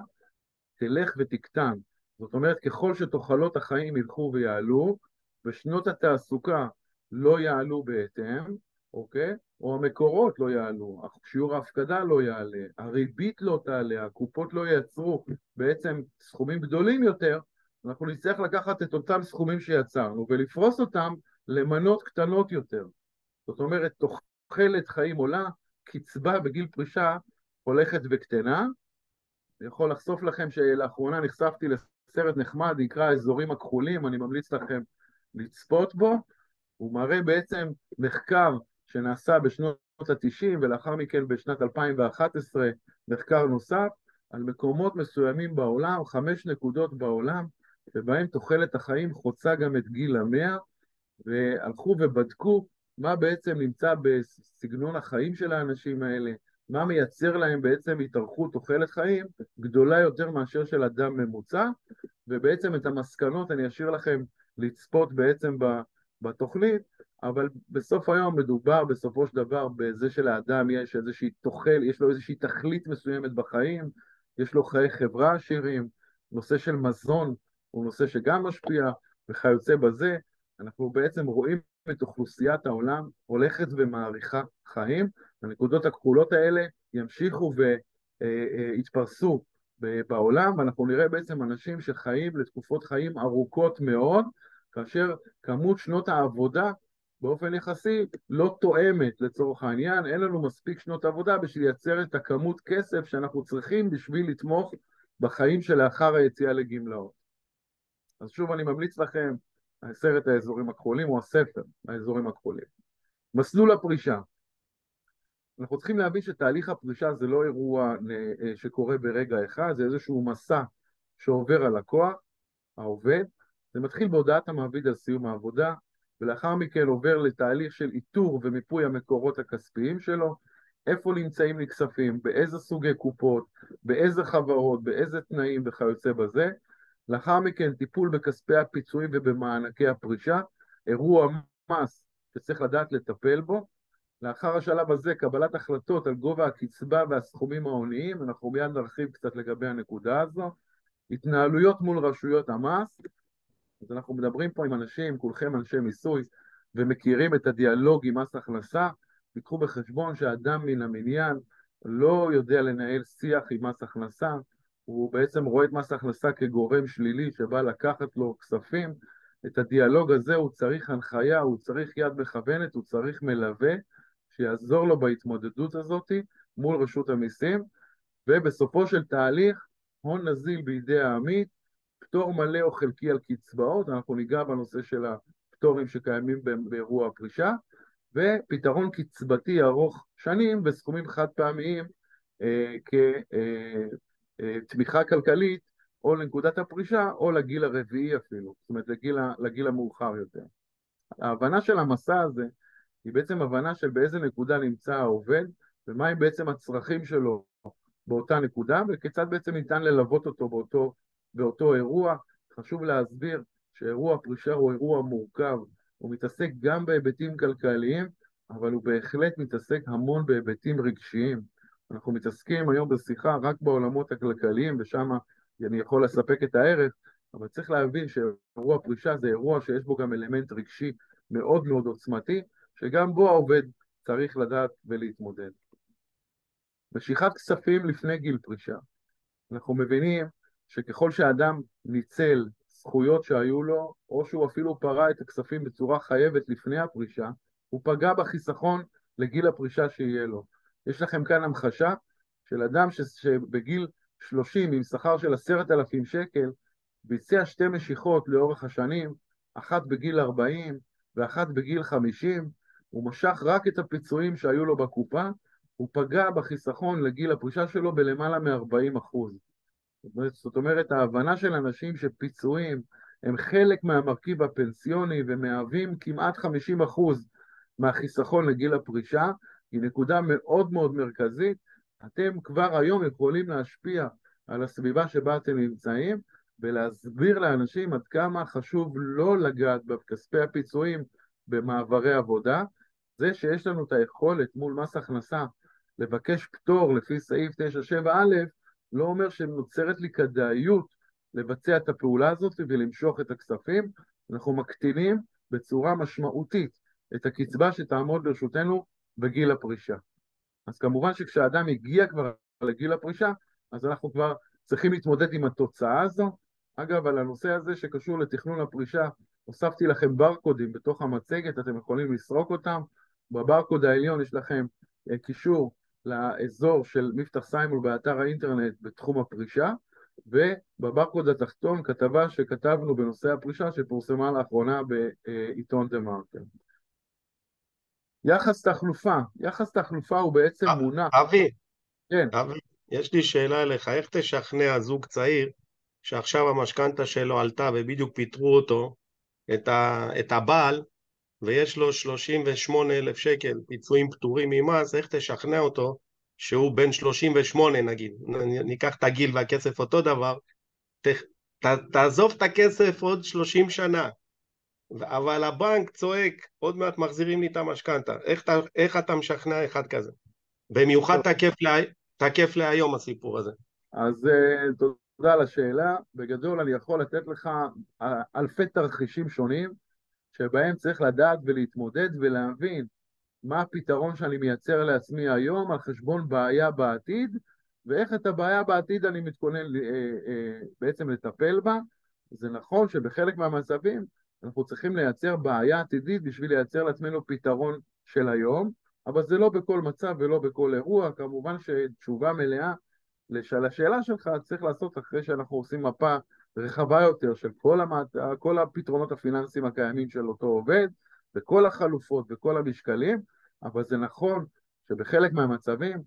תלך ותקטן. זאת אומרת, ככל שתוחלות החיים ילכו ויעלו, ושנות התעסוקה לא יעלו בהתאם, אוקיי? או המקורות לא יעלו, שיעור ההפקדה לא יעלה, הריבית לא תעלה, הקופות לא ייצרו בעצם סכומים גדולים יותר, אנחנו נצטרך לקחת את אותם סכומים שיצרנו ולפרוס אותם למנות קטנות יותר. זאת אומרת, תוחלת חיים עולה, קצבה בגיל פרישה הולכת וקטנה. אני יכול לחשוף לכם שלאחרונה נחשפתי לסרט נחמד, נקרא אזורים הכחולים, אני ממליץ לכם לצפות בו. הוא מראה בעצם מחקר שנעשה בשנות ה-90 ולאחר מכן בשנת 2011 מחקר נוסף על מקומות מסוימים בעולם, 5 נקודות בעולם, שבהם תוחלת החיים חוצה גם את גיל 100, והלכו ובדקו מה בעצם נמצא בסגנון החיים של האנשים האלה, מה מייצר להם בעצם התארכות תוחלת חיים גדולה יותר מאשר של אדם ממוצע, ובעצם את המסקנות אני אשאיר לכם לצפות בעצם בתוכנית, אבל בסוף היום מדובר בסופו של דבר בזה שלאדם יש איזושהי יש לו איזושהי תכלית מסוימת בחיים, יש לו חיי חברה עשירים, נושא של מזון הוא נושא שגם משפיע וכיוצא בזה. אנחנו בעצם רואים את אוכלוסיית העולם הולכת ומאריכה חיים, הנקודות הכחולות האלה ימשיכו ויתפרסו בעולם, ואנחנו נראה בעצם אנשים שחיים לתקופות חיים ארוכות מאוד, כאשר כמות שנות העבודה באופן יחסי לא תואמת לצורך העניין, אין לנו מספיק שנות עבודה בשביל לייצר את הכמות כסף שאנחנו צריכים בשביל לתמוך בחיים שלאחר היציאה לגמלאות. אז שוב אני ממליץ לכם, הסרט האזורים הכחולים הוא הספר, האזורים הכחולים. מסלול הפרישה. אנחנו צריכים להבין שתהליך הפרישה זה לא אירוע שקורה ברגע אחד, זה איזשהו מסע שעובר על לקוח, העובד, זה מתחיל בהודעת המעביד על סיום העבודה, ולאחר מכן עובר לתהליך של איתור ומיפוי המקורות הכספיים שלו, איפה נמצאים לכספים, באיזה סוגי קופות, באיזה חברות, באיזה תנאים וכיוצא בזה, לאחר מכן טיפול בכספי הפיצויים ובמענקי הפרישה, אירוע מס שצריך לדעת לטפל בו, לאחר השלב הזה קבלת החלטות על גובה הקצבה והסכומים ההוניים, אנחנו מיד נרחיב קצת לגבי הנקודה הזו, התנהלויות מול רשויות המס, אז אנחנו מדברים פה עם אנשים, כולכם אנשי מיסוי, ומכירים את הדיאלוג עם מס הכנסה, תיקחו בחשבון שהאדם מן המניין לא יודע לנהל שיח עם מס הכנסה, הוא בעצם רואה את מס הכנסה כגורם שלילי שבא לקחת לו כספים, את הדיאלוג הזה הוא צריך הנחיה, הוא צריך יד מכוונת, הוא צריך מלווה, שיעזור לו בהתמודדות הזאת מול רשות המיסים, ובסופו של תהליך הון נזיל בידי העמית, פטור מלא או חלקי על קצבאות, אנחנו ניגע בנושא של הפטורים שקיימים באירוע הפרישה, ופתרון קצבתי ארוך שנים בסכומים חד פעמיים כתמיכה כלכלית או לנקודת הפרישה או לגיל הרביעי אפילו, זאת אומרת לגיל המאוחר יותר. ההבנה של המסע הזה היא בעצם הבנה של באיזה נקודה נמצא העובד ומהם בעצם הצרכים שלו באותה נקודה וכיצד בעצם ניתן ללוות אותו באותו אירוע. חשוב להסביר שאירוע פרישה הוא אירוע מורכב, הוא מתעסק גם בהיבטים כלכליים, אבל הוא בהחלט מתעסק המון בהיבטים רגשיים. אנחנו מתעסקים היום בשיחה רק בעולמות הכלכליים, ושם אני יכול לספק את הערך, אבל צריך להבין שאירוע פרישה זה אירוע שיש בו גם אלמנט רגשי מאוד מאוד עוצמתי, שגם בו העובד צריך לדעת ולהתמודד. משיכת כספים לפני גיל פרישה. אנחנו מבינים שככל שהאדם ניצל זכויות שהיו לו, או שהוא אפילו פרע את הכספים בצורה חייבת לפני הפרישה, הוא פגע בחיסכון לגיל הפרישה שיהיה לו. יש לכם כאן המחשה של אדם שבגיל 30 עם שכר של 10,000 שקל, ביצע 2 משיכות לאורך השנים, אחת בגיל 40 ואחת בגיל 50, הוא משך רק את הפיצויים שהיו לו בקופה, הוא פגע בחיסכון לגיל הפרישה שלו בלמעלה מ-40%. זאת אומרת, ההבנה של אנשים שפיצויים הם חלק מהמרכיב הפנסיוני ומהווים כמעט 50% מהחיסכון לגיל הפרישה, היא נקודה מאוד מאוד מרכזית. אתם כבר היום יכולים להשפיע על הסביבה שבה אתם נמצאים, בלהסביר לאנשים עד כמה חשוב לא לגעת בכספי הפיצויים במעברי עבודה. זה שיש לנו את היכולת מול מס הכנסה לבקש פטור לפי סעיף 97א, לא אומר שנוצרת לי כדאיות לבצע את הפעולה הזאת ולמשוך את הכספים. אנחנו מקטינים בצורה משמעותית את הקצבה שתעמוד ברשותנו בגיל הפרישה. אז כמובן שכשאדם הגיע כבר לגיל הפרישה, אז אנחנו כבר צריכים להתמודד עם התוצאה הזו. אגב, על הנושא הזה שקשור לתכנון הפרישה, הוספתי לכם ברקודים בתוך המצגת, אתם יכולים לסרוק אותם. בברקוד העליון יש לכם קישור לאזור של מבטח סיימול באתר האינטרנט בתחום הפרישה, ובברקוד התחתון כתבה שכתבנו בנושא הפרישה שפורסמה לאחרונה בעיתון דה מרקר. יחס תחלופה הוא בעצם מונח. אבי, כן. אבי, יש לי שאלה אליך, איך תשכנע זוג צעיר שעכשיו המשכנתה שלו עלתה ובדיוק פיטרו אותו, את הבעל, ויש לו 38,000 שקל פיצויים פטורים ממס, איך תשכנע אותו שהוא בן 38 נגיד, ניקח את הגיל והכסף אותו דבר, תעזוב את הכסף עוד 30 שנה, אבל הבנק צועק, עוד מעט מחזירים לי את המשכנתה, איך אתה משכנע אחד כזה? במיוחד תקף להיום הסיפור הזה. אז תודה על השאלה. בגדול אני יכול לתת לך אלפי תרחישים שונים, שבהם צריך לדעת ולהתמודד ולהבין מה הפתרון שאני מייצר לעצמי היום על חשבון בעיה בעתיד, ואיך את הבעיה בעתיד אני מתכונן בעצם לטפל בה. זה נכון שבחלק מהמצבים אנחנו צריכים לייצר בעיה עתידית בשביל לייצר לעצמנו פתרון של היום, אבל זה לא בכל מצב ולא בכל אירוע. כמובן שתשובה מלאה לשאלה שלך צריך לעשות אחרי שאנחנו עושים מפה רחבה יותר של כל הפתרונות הפיננסיים הקיימים של אותו עובד, וכל החלופות וכל המשקלים. אבל זה נכון שבחלק מהמצבים,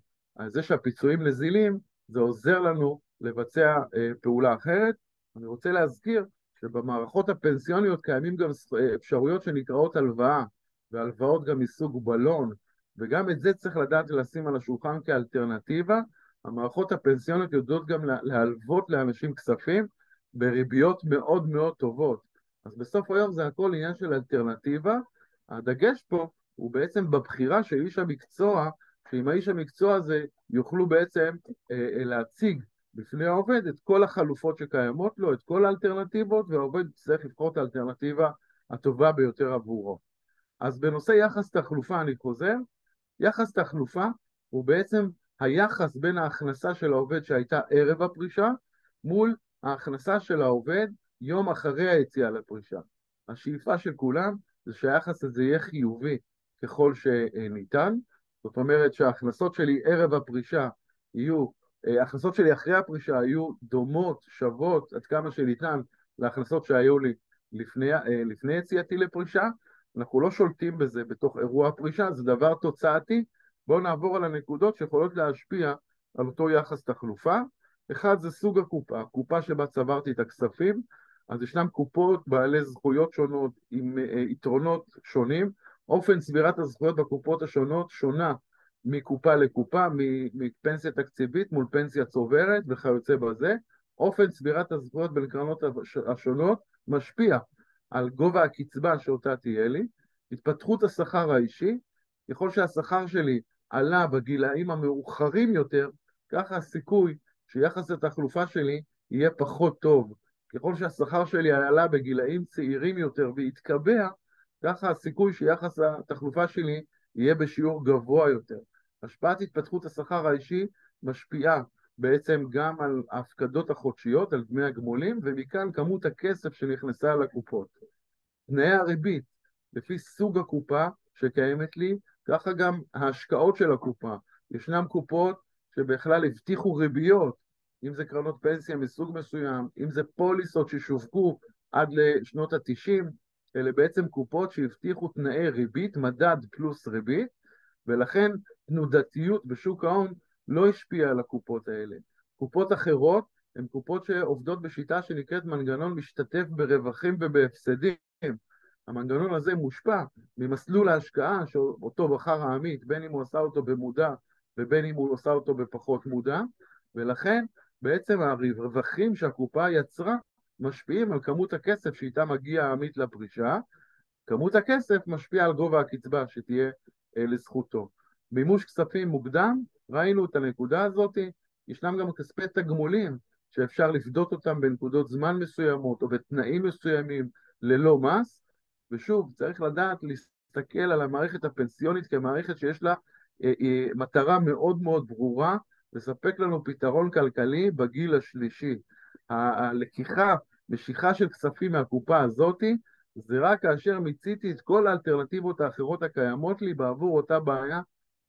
זה שהפיצויים נזילים, זה עוזר לנו לבצע פעולה אחרת. אני רוצה להזכיר שבמערכות הפנסיוניות קיימים גם אפשרויות שנקראות הלוואה, והלוואות גם מסוג בלון, וגם את זה צריך לדעת ולשים על השולחן כאלטרנטיבה. המערכות הפנסיוניות יודעות גם להלוות לאנשים כספים בריביות מאוד מאוד טובות. אז בסוף היום זה הכל עניין של אלטרנטיבה. הדגש פה הוא בעצם בבחירה של איש המקצוע, שעם האיש המקצוע הזה יוכלו בעצם להציג בפני העובד את כל החלופות שקיימות לו, את כל האלטרנטיבות, והעובד צריך לבחור את האלטרנטיבה הטובה ביותר עבורו. אז בנושא יחס תחלופה אני חוזר. יחס תחלופה הוא בעצם היחס בין ההכנסה של העובד שהייתה ערב הפרישה מול ההכנסה של העובד יום אחרי היציאה לפרישה. השאיפה של כולם זה שהיחס הזה יהיה חיובי ככל שניתן. זאת אומרת שההכנסות שלי ערב הפרישה יהיו, ההכנסות שלי אחרי הפרישה יהיו דומות, שוות עד כמה שניתן להכנסות שהיו לי לפני יציאתי לפרישה. אנחנו לא שולטים בזה בתוך אירוע הפרישה, זה דבר תוצאתי. בואו נעבור על הנקודות שיכולות להשפיע על אותו יחס תחלופה. אחד זה סוג הקופה, קופה שבה צברתי את הכספים. אז ישנם קופות בעלי זכויות שונות עם יתרונות שונים. אופן צבירת הזכויות בקופות השונות שונה מקופה לקופה, מפנסיה תקציבית מול פנסיה צוברת וכיוצא בזה. אופן צבירת הזכויות בין קרנות השונות משפיע על גובה הקצבה שאותה תהיה לי. התפתחות השכר האישי, ככל שהשכר שלי עלה בגילאים המאוחרים יותר, ככה הסיכוי שיחס התחלופה שלי יהיה פחות טוב. ככל שהשכר שלי עלה בגילאים צעירים יותר והתקבע, ככה הסיכוי שיחס התחלופה שלי יהיה בשיעור גבוה יותר. השפעת התפתחות השכר האישי משפיעה בעצם גם על ההפקדות החודשיות, על דמי הגמולים, ומכאן כמות הכסף שנכנסה לקופות. תנאי הריבית, לפי סוג הקופה שקיימת לי, ככה גם ההשקעות של הקופה. ישנם קופות שבכלל הבטיחו ריביות, אם זה קרנות פנסיה מסוג מסוים, אם זה פוליסות ששווקו עד לשנות ה-90, אלה בעצם קופות שהבטיחו תנאי ריבית, מדד פלוס ריבית, ולכן תנודתיות בשוק ההון לא השפיעה על הקופות האלה. קופות אחרות הן קופות שעובדות בשיטה שנקראת מנגנון משתתף ברווחים ובהפסדים. המנגנון הזה מושפע ממסלול ההשקעה שאותו בחר העמית, בין אם הוא עשה אותו במודע ובין אם הוא עשה אותו בפחות מודע, ולכן בעצם הרווחים שהקופה יצרה משפיעים על כמות הכסף שאיתה מגיע העמית לפרישה, כמות הכסף משפיעה על גובה הקצבה שתהיה לזכותו. מימוש כספים מוקדם, ראינו את הנקודה הזאת, ישנם גם כספי תגמולים שאפשר לפדות אותם בנקודות זמן מסוימות או בתנאים מסוימים ללא מס, ושוב צריך לדעת להסתכל על המערכת הפנסיונית כמערכת שיש לה מטרה מאוד מאוד ברורה, לספק לנו פתרון כלכלי בגיל השלישי. הלקיחה, משיכה של כספים מהקופה הזאת, זה רק כאשר מיציתי את כל האלטרנטיבות האחרות הקיימות לי בעבור אותה בעיה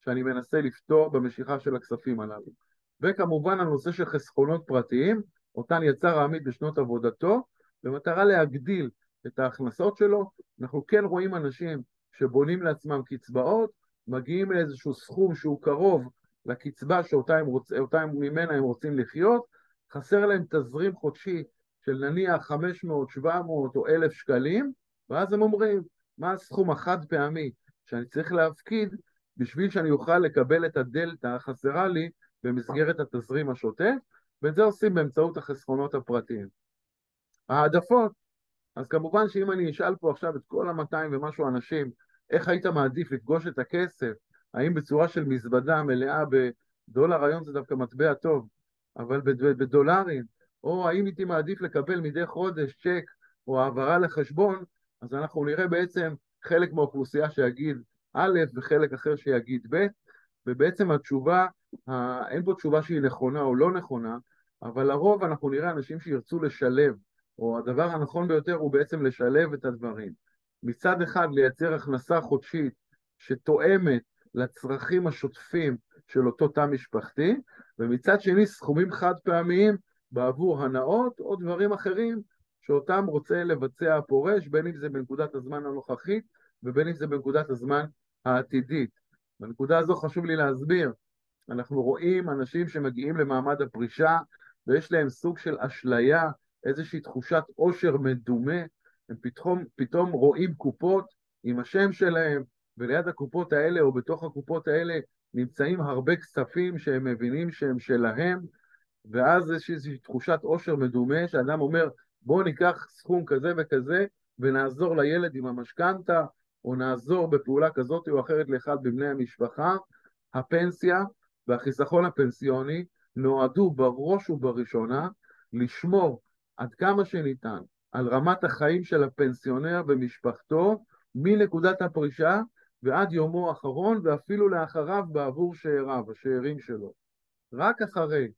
שאני מנסה לפתור במשיכה של הכספים הללו. וכמובן הנושא של חסכונות פרטיים, אותן יצר העמית בשנות עבודתו, במטרה להגדיל את ההכנסות שלו. אנחנו כן רואים אנשים שבונים לעצמם קצבאות, מגיעים לאיזשהו סכום שהוא קרוב לקצבה ממנה הם רוצים לחיות, חסר להם תזרים חודשי של נניח 500, 700 או 1,000 שקלים, ואז הם אומרים, מה הסכום החד פעמי שאני צריך להפקיד בשביל שאני אוכל לקבל את הדלתא החסרה לי במסגרת התזרים השוטף, ואת זה עושים באמצעות החסכונות הפרטיים. העדפות, אז כמובן שאם אני אשאל פה עכשיו את כל 200 ומשהו אנשים, איך היית מעדיף לפגוש את הכסף, האם בצורה של מזוודה מלאה בדולר, היום זה דווקא מטבע טוב, אבל בדולרים, או האם הייתי מעדיף לקבל מדי חודש צ'ק או העברה לחשבון, אז אנחנו נראה בעצם חלק מהאוכלוסייה שיגיד א' וחלק אחר שיגיד ב', ובעצם התשובה, אין פה תשובה שהיא נכונה או לא נכונה, אבל לרוב אנחנו נראה אנשים שירצו לשלב, או הדבר הנכון ביותר הוא בעצם לשלב את הדברים. מצד אחד לייצר הכנסה חודשית שתואמת לצרכים השוטפים של אותו תא משפחתי, ומצד שני סכומים חד פעמיים בעבור הנאות או דברים אחרים שאותם רוצה לבצע הפורש, בין אם זה בנקודת הזמן הנוכחית ובין אם זה בנקודת הזמן העתידית. בנקודה הזו חשוב לי להסביר, אנחנו רואים אנשים שמגיעים למעמד הפרישה ויש להם סוג של אשליה, איזושהי תחושת עושר מדומה, הם פתאום רואים קופות עם השם שלהם, וליד הקופות האלה או בתוך הקופות האלה נמצאים הרבה כספים שהם מבינים שהם שלהם, ואז יש איזושהי תחושת עושר מדומה, שאדם אומר, בוא ניקח סכום כזה וכזה, ונעזור לילד עם המשכנתה, או נעזור בפעולה כזאת או אחרת לאחד בבני המשפחה. הפנסיה והחיסכון הפנסיוני נועדו בראש ובראשונה לשמור עד כמה שניתן על רמת החיים של הפנסיונר ומשפחתו, מנקודת הפרישה ועד יומו האחרון, ואפילו לאחריו בעבור שאיריו, השאירים שלו. רק אחרי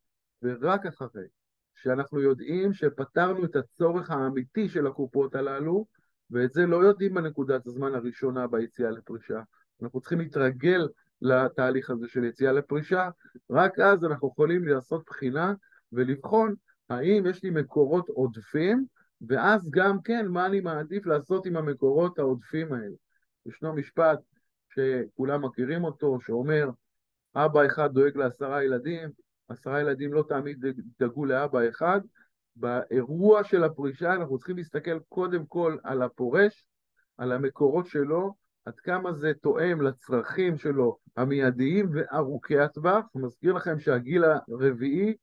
ורק אחרי שאנחנו יודעים שפתרנו את הצורך האמיתי של הקופות הללו, ואת זה לא יודעים בנקודת הזמן הראשונה ביציאה לפרישה, אנחנו צריכים להתרגל לתהליך הזה של יציאה לפרישה, רק אז אנחנו יכולים לעשות בחינה ולבחון האם יש לי מקורות עודפים, ואז גם כן מה אני מעדיף לעשות עם המקורות העודפים האלה. ישנו משפט שכולם מכירים אותו, שאומר, אבא אחד דואג ל10 ילדים, 10 ילדים לא תמיד דאגו לאבא אחד. באירוע של הפרישה אנחנו צריכים להסתכל קודם כל על הפורש, על המקורות שלו, עד כמה זה תואם לצרכים שלו המיידיים וארוכי הטווח. אני מזכיר לכם שהגיל הרביעי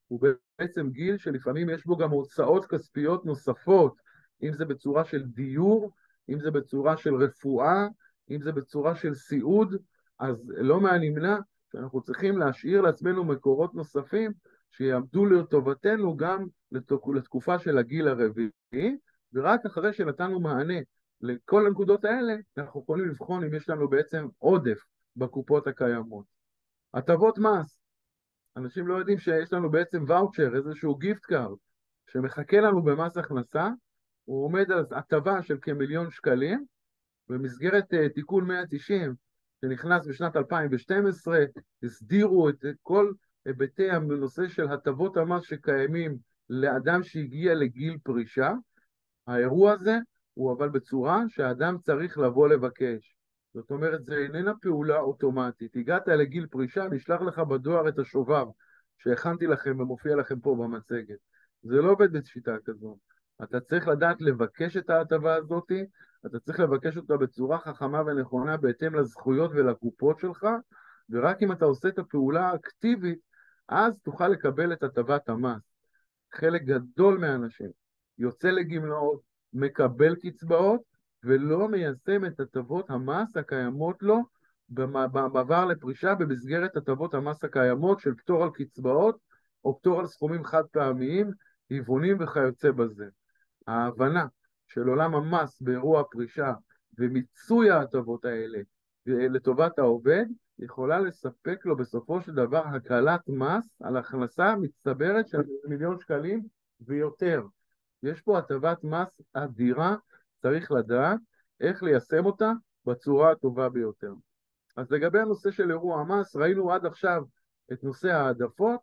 הוא בעצם גיל שלפעמים יש בו גם הוצאות כספיות נוספות, אם זה בצורה של דיור, אם זה בצורה של רפואה, אם זה בצורה של סיעוד, אז לא מהנמנע שאנחנו צריכים להשאיר לעצמנו מקורות נוספים שיעמדו לטובתנו גם לתקופה של הגיל הרביעי, ורק אחרי שנתנו מענה לכל הנקודות האלה, אנחנו יכולים לבחון אם יש לנו בעצם עודף בקופות הקיימות. הטבות מס, אנשים לא יודעים שיש לנו בעצם ואוצ'ר, איזשהו גיפט קארד, שמחכה לנו במס הכנסה, הוא עומד על הטבה של כ1,000,000 שקלים, במסגרת תיקון 190, שנכנס בשנת 2012, הסדירו את כל היבטי הנושא של הטבות המס שקיימים לאדם שהגיע לגיל פרישה. האירוע הזה הוא אבל בצורה שהאדם צריך לבוא לבקש. זאת אומרת, זה איננה פעולה אוטומטית. הגעת לגיל פרישה, נשלח לך בדואר את השובר שהכנתי לכם ומופיע לכם פה במצגת. זה לא עובד בשיטה כזו. אתה צריך לדעת לבקש את ההטבה הזאת, אתה צריך לבקש אותה בצורה חכמה ונכונה בהתאם לזכויות ולקופות שלך, ורק אם אתה עושה את הפעולה האקטיבית, אז תוכל לקבל את הטבת המס. חלק גדול מהאנשים יוצא לגמלאות, מקבל קצבאות, ולא מיישם את הטבות המס הקיימות לו במעבר לפרישה במסגרת הטבות המס הקיימות של פטור על קצבאות או פטור על סכומים חד פעמיים, היוונים וכיוצא בזה. ההבנה של עולם המס באירוע הפרישה ומיצוי ההטבות האלה לטובת העובד יכולה לספק לו בסופו של דבר הקלת מס על הכנסה מצטברת של 1,000,000 שקלים ויותר. יש פה הטבת מס אדירה, צריך לדעת איך ליישם אותה בצורה הטובה ביותר. אז לגבי הנושא של אירוע המס, ראינו עד עכשיו את נושא העדפות,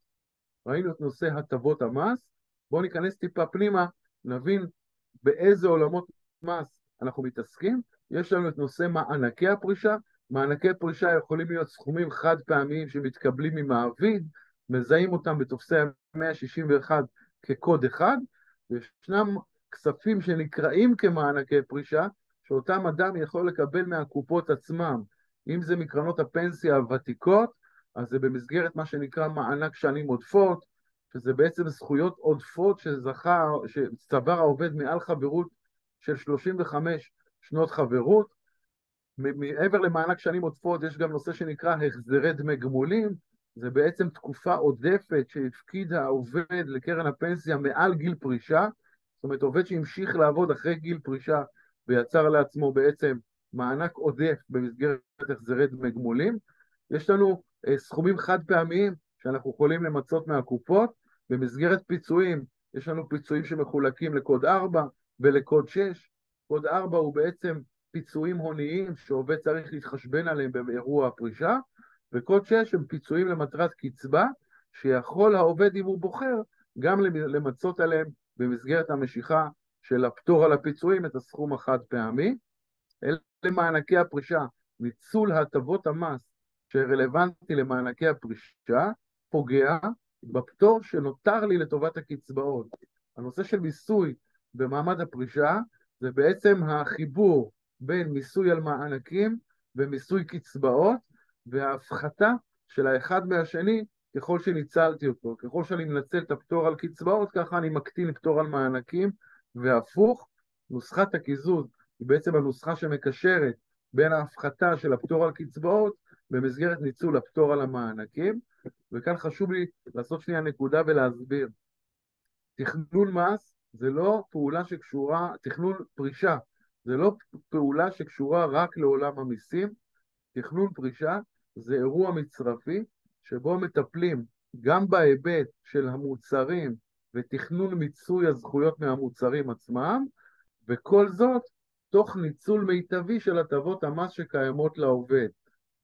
ראינו את נושא הטבות המס, בואו ניכנס טיפה פנימה, נבין באיזה עולמות מס אנחנו מתעסקים. יש לנו את נושא מענקי הפרישה, מענקי פרישה יכולים להיות סכומים חד פעמיים שמתקבלים ממעביד, מזהים אותם בטופסי 161 כקוד אחד, וישנם כספים שנקראים כמענקי פרישה, שאותם אדם יכול לקבל מהקופות עצמם, אם זה מקרנות הפנסיה הוותיקות, אז זה במסגרת מה שנקרא מענק שנים עודפות, שזה בעצם זכויות עודפות שצבר העובד מעל חברות של 35 שנות חברות. מעבר למענק שנים עודפות יש גם נושא שנקרא החזרי דמי גמולים, זה בעצם תקופה עודפת שהפקיד העובד לקרן הפנסיה מעל גיל פרישה, זאת אומרת עובד שהמשיך לעבוד אחרי גיל פרישה ויצר לעצמו בעצם מענק עודף במסגרת החזרי דמי גמולים. יש לנו סכומים חד פעמיים שאנחנו יכולים למצות מהקופות, במסגרת פיצויים יש לנו פיצויים שמחולקים לקוד 4 ולקוד 6, קוד 4 הוא בעצם פיצויים הוניים שעובד צריך להתחשבן עליהם באירוע הפרישה, וקוד 6 הם פיצויים למטרת קצבה, שיכול העובד אם הוא בוחר גם למצות עליהם במסגרת המשיכה של הפטור על הפיצויים את הסכום החד פעמי. אלה מענקי הפרישה, ניצול הטבות המס שרלוונטי למענקי הפרישה, פוגע בפטור שנותר לי לטובת הקצבאות. הנושא של מיסוי במעמד הפרישה, זה בעצם החיבור בין מיסוי על מענקים ומיסוי קצבאות, וההפחתה של האחד מהשני ככל שניצלתי אותו. ככל שאני מנצל את הפטור על קצבאות, ככה אני מקטין פטור על מענקים, והפוך, נוסחת הקיזוז היא בעצם הנוסחה שמקשרת בין ההפחתה של הפטור על קצבאות במסגרת ניצול הפטור על המענקים. וכאן חשוב לי לעשות שנייה נקודה ולהסביר. תכנון מס זה לא פעולה שקשורה, תכנון פרישה זה לא פעולה שקשורה רק לעולם המיסים. תכנון פרישה זה אירוע מצרפי שבו מטפלים גם בהיבט של המוצרים ותכנון מיצוי הזכויות מהמוצרים עצמם, וכל זאת תוך ניצול מיטבי של הטבות המס שקיימות לעובד.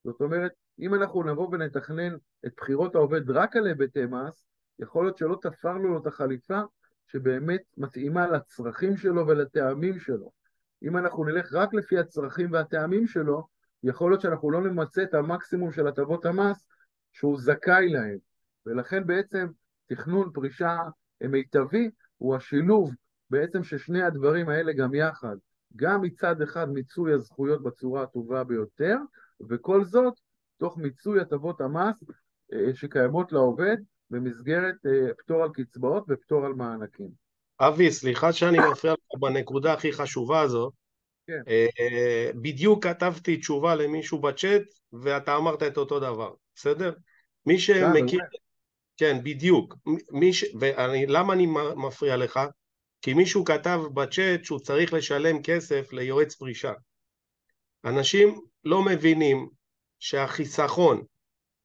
זאת אומרת, אם אנחנו נבוא ונתכנן את בחירות העובד רק על היבטי מס, יכול להיות שלא תפרנו לו את החליפה שבאמת מתאימה לצרכים שלו ולטעמים שלו. אם אנחנו נלך רק לפי הצרכים והטעמים שלו, יכול להיות שאנחנו לא נמצא את המקסימום של הטבות המס שהוא זכאי להם. ולכן בעצם תכנון פרישה מיטבי הוא השילוב בעצם ששני הדברים האלה גם יחד. גם מצד אחד מיצוי הזכויות בצורה הטובה ביותר, וכל זאת תוך מיצוי הטבות המס שקיימות לעובד במסגרת פטור על קצבאות ופטור על מענקים. אבי, סליחה שאני מפריע לך בנקודה הכי חשובה הזו. כן. בדיוק כתבתי תשובה למישהו בצ'אט ואתה אמרת את אותו דבר, בסדר? מי שמכיר, כן, בדיוק. למה אני מפריע לך? כי מישהו כתב בצ'אט שהוא צריך לשלם כסף ליועץ פרישה. אנשים לא מבינים שהחיסכון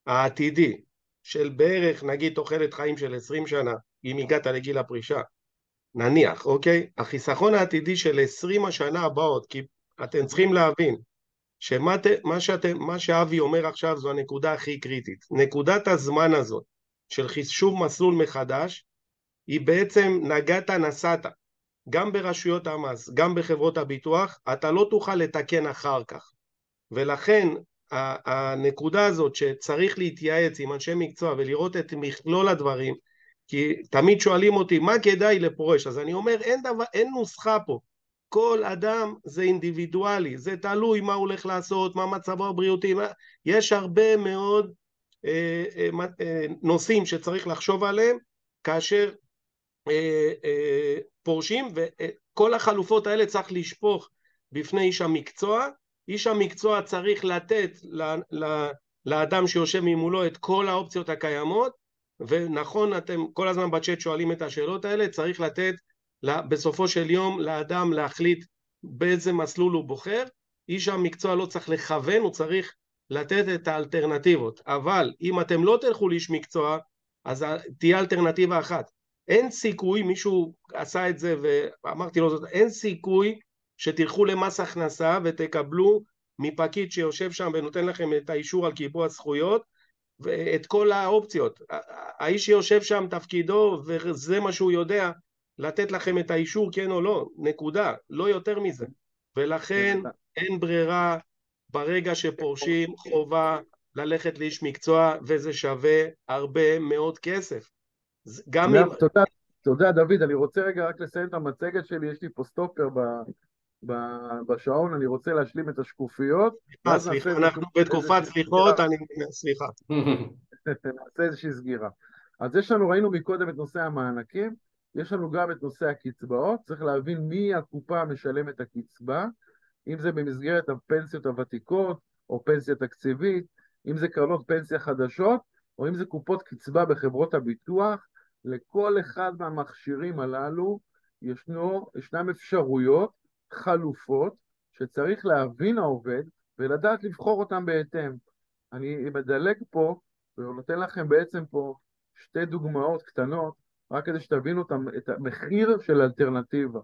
העתידי של בערך, נגיד תוחלת חיים של 20 שנה, אם הגעת לגיל הפרישה, נניח, אוקיי? החיסכון העתידי של 20 השנה הבאות, כי אתם צריכים להבין שמה שאבי אומר עכשיו זו הנקודה הכי קריטית. נקודת הזמן הזאת של חישוב מסלול מחדש, היא בעצם נגעת נסעת. גם ברשויות המס, גם בחברות הביטוח, אתה לא תוכל לתקן אחר כך. ולכן הנקודה הזאת שצריך להתייעץ עם אנשי מקצוע ולראות את מכלול הדברים, כי תמיד שואלים אותי מה כדאי לפורש, אז אני אומר אין נוסחה פה, כל אדם זה אינדיבידואלי, זה תלוי מה הוא הולך לעשות, מה מצבו הבריאותי, יש הרבה מאוד נושאים שצריך לחשוב עליהם כאשר פורשים, וכל החלופות האלה צריך לשפוך בפני איש המקצוע. איש המקצוע צריך לתת לאדם שיושב ממולו את כל האופציות הקיימות, ונכון, אתם כל הזמן בצ'אט שואלים את השאלות האלה, צריך לתת בסופו של יום לאדם להחליט באיזה מסלול הוא בוחר. איש המקצוע לא צריך לכוון, הוא צריך לתת את האלטרנטיבות. אבל אם אתם לא תלכו לאיש מקצוע, אז תהיה אלטרנטיבה אחת. אין סיכוי, מישהו עשה את זה ואמרתי לו זאת, אין סיכוי שתלכו למס הכנסה ותקבלו מפקיד שיושב שם ונותן לכם את האישור על קיבוע זכויות ואת כל האופציות. האיש שיושב שם תפקידו וזה מה שהוא יודע, לתת לכם את האישור כן או לא, נקודה, לא יותר מזה. ולכן אין ברירה, ברגע שפורשים חובה ללכת לאיש מקצוע, וזה שווה הרבה מאוד כסף. גם אם... תודה דוד, אני רוצה רגע רק לסיים את המצגת שלי, יש לי פה סטופר בשעון, אני רוצה להשלים את השקופיות. סליחה, אנחנו בתקופת סליחות, סליחה. נעשה איזושהי סגירה. אז יש לנו, ראינו מקודם את נושא המענקים, יש לנו גם את נושא הקצבאות, צריך להבין מי הקופה משלמת הקצבה, אם זה במסגרת הפנסיות הוותיקות, או פנסיה תקציבית, אם זה קרנות פנסיה חדשות, או אם זה קופות קצבה בחברות הביטוח. לכל אחד מהמכשירים הללו ישנם אפשרויות, חלופות, שצריך להבין העובד, ולדעת לבחור אותם בהתאם. אני מדלג פה, ונותן לכם בעצם פה שתי דוגמאות קטנות, רק כדי שתבינו את המחיר של האלטרנטיבה.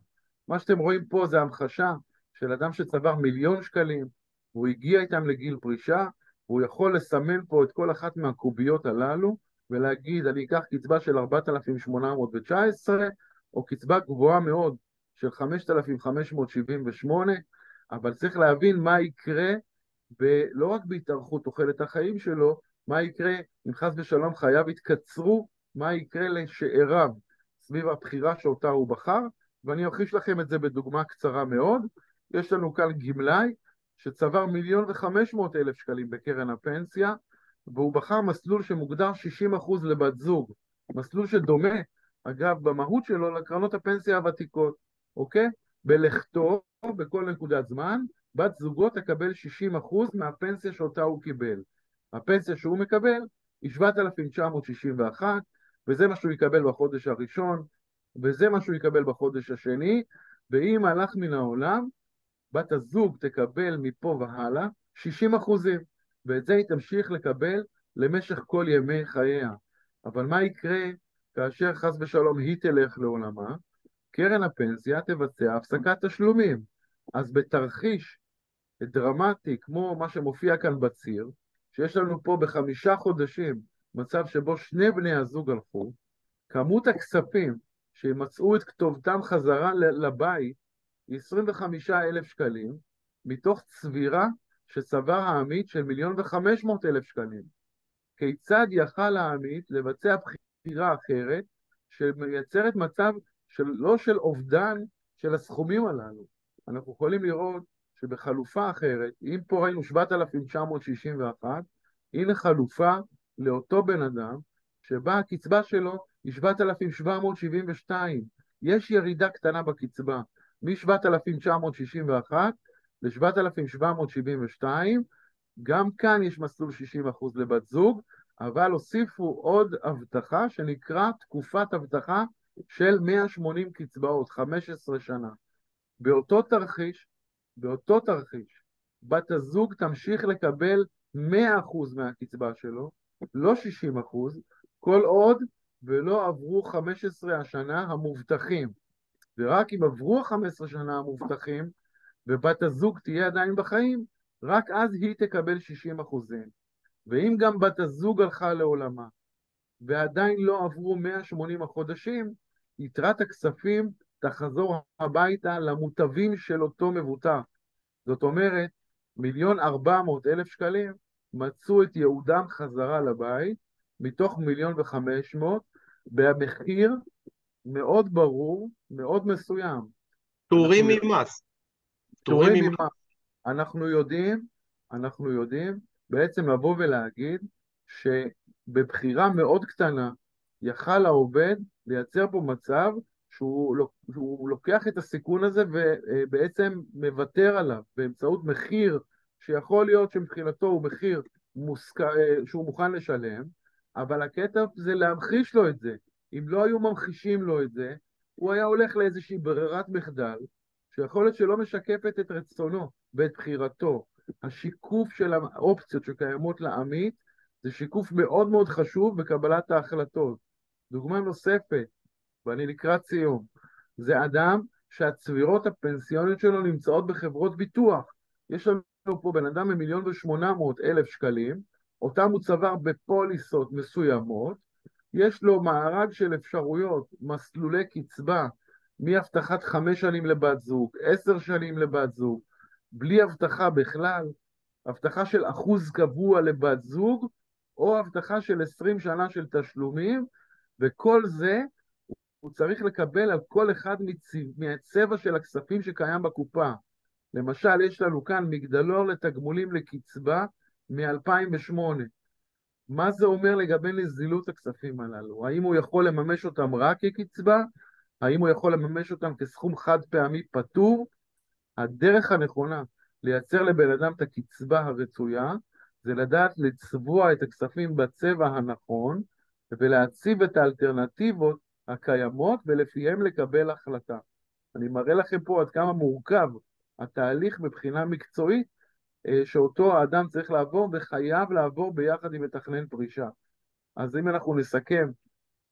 מה שאתם רואים פה זה המחשה של אדם שצבר 1,000,000 שקלים, הוא הגיע איתם לגיל פרישה, הוא יכול לסמן פה את כל אחת מהקוביות הללו, ולהגיד, אני אקח קצבה של 4,819, או קצבה גבוהה מאוד של 5,578, אבל צריך להבין מה יקרה, לא רק בהתארכות תוחלת החיים שלו, מה יקרה אם חס ושלום חייו יתקצרו, מה יקרה לשאיריו סביב הבחירה שאותה הוא בחר, ואני אוכיח לכם את זה בדוגמה קצרה מאוד. יש לנו כאן גמלאי שצבר 1,500,000 שקלים בקרן הפנסיה, והוא בחר מסלול שמוגדר 60% לבת זוג, מסלול שדומה, אגב, במהות שלו לקרנות הפנסיה הוותיקות, אוקיי? בלכתו, בכל נקודת זמן, בת זוגו תקבל 60% מהפנסיה שאותה הוא קיבל. הפנסיה שהוא מקבל היא 7,961, וזה מה שהוא יקבל בחודש הראשון, וזה מה שהוא יקבל בחודש השני, ואם הלך מן העולם, בת הזוג תקבל מפה והלאה 60%, ואת זה היא תמשיך לקבל למשך כל ימי חייה. אבל מה יקרה כאשר חס ושלום היא תלך לעולמה? קרן הפנסיה תבצע הפסקת תשלומים. אז בתרחיש דרמטי, כמו מה שמופיע כאן בציר, שיש לנו פה ב5 חודשים מצב שבו שני בני הזוג הלכו, כמות הכספים שימצאו את כתובתם חזרה לבית היא 25,000 שקלים, מתוך צבירה שצבר העמית של 1,500,000 שקלים. כיצד יכל העמית לבצע בחירה אחרת, שמייצרת מצב לא של אובדן של הסכומים הללו? אנחנו יכולים לראות שבחלופה אחרת, אם פה ראינו 7,961, הנה חלופה לאותו בן אדם, שבה הקצבה שלו היא 7,772. יש ירידה קטנה בקצבה, מ-7,961 ל-7,772, גם כאן יש מסלול 60% לבת זוג, אבל הוסיפו עוד הבטחה שנקרא תקופת הבטחה של 180 קצבאות, 15 שנה. באותו תרחיש, בת הזוג תמשיך לקבל 100% מהקצבה שלו, לא 60%, כל עוד ולא עברו 15 השנה המובטחים. ורק אם עברו 15 שנה המובטחים, ובת הזוג תהיה עדיין בחיים, רק אז היא תקבל 60%. ואם גם בת הזוג הלכה לעולמה, ועדיין לא עברו 180 החודשים, יתרת הכספים תחזור הביתה למוטבים של אותו מבוטח. זאת אומרת, 1,400,000 שקלים מצאו את יעודם חזרה לבית, מתוך 1,500,000, במחיר מאוד ברור, מאוד מסוים. פטורים ממס. פטורים ממס. אנחנו יודעים בעצם לבוא ולהגיד שבבחירה מאוד קטנה יכל העובד לייצר פה מצב שהוא לוקח את הסיכון הזה ובעצם מוותר עליו באמצעות מחיר שיכול להיות שמבחינתו הוא מחיר שהוא מוכן לשלם, אבל הקטע זה להמחיש לו את זה. אם לא היו ממחישים לו את זה, הוא היה הולך לאיזושהי ברירת מחדל, שיכול להיות שלא משקפת את רצונו ואת בחירתו. השיקוף של האופציות שקיימות לעמית, זה שיקוף מאוד מאוד חשוב בקבלת ההחלטות. דוגמה נוספת, ואני לקראת סיום, זה אדם שהצבירות הפנסיוניות שלו נמצאות בחברות ביטוח. יש לנו פה בן אדם ב1,800,000 שקלים, אותם הוא צבר בפוליסות מסוימות, יש לו מארג של אפשרויות, מסלולי קצבה, מהבטחת 5 שנים לבת זוג, 10 שנים לבת זוג, בלי הבטחה בכלל, הבטחה של אחוז קבוע לבת זוג, או הבטחה של 20 שנה של תשלומים, וכל זה הוא צריך לקבל על כל אחד מהצבע של הכספים שקיים בקופה. למשל, יש לנו כאן מגדלור לתגמולים לקצבה מ-2008. מה זה אומר לגבי נזילות הכספים הללו? האם הוא יכול לממש אותם רק כקצבה? האם הוא יכול לממש אותם כסכום חד פעמי פטור? הדרך הנכונה לייצר לבן אדם את הקצבה הרצויה, זה לדעת לצבוע את הכספים בצבע הנכון, ולהציב את האלטרנטיבות הקיימות, ולפיהם לקבל החלטה. אני מראה לכם פה עד כמה מורכב התהליך מבחינה מקצועית, שאותו האדם צריך לעבור וחייב לעבור ביחד עם מתכנן פרישה. אז אם אנחנו נסכם,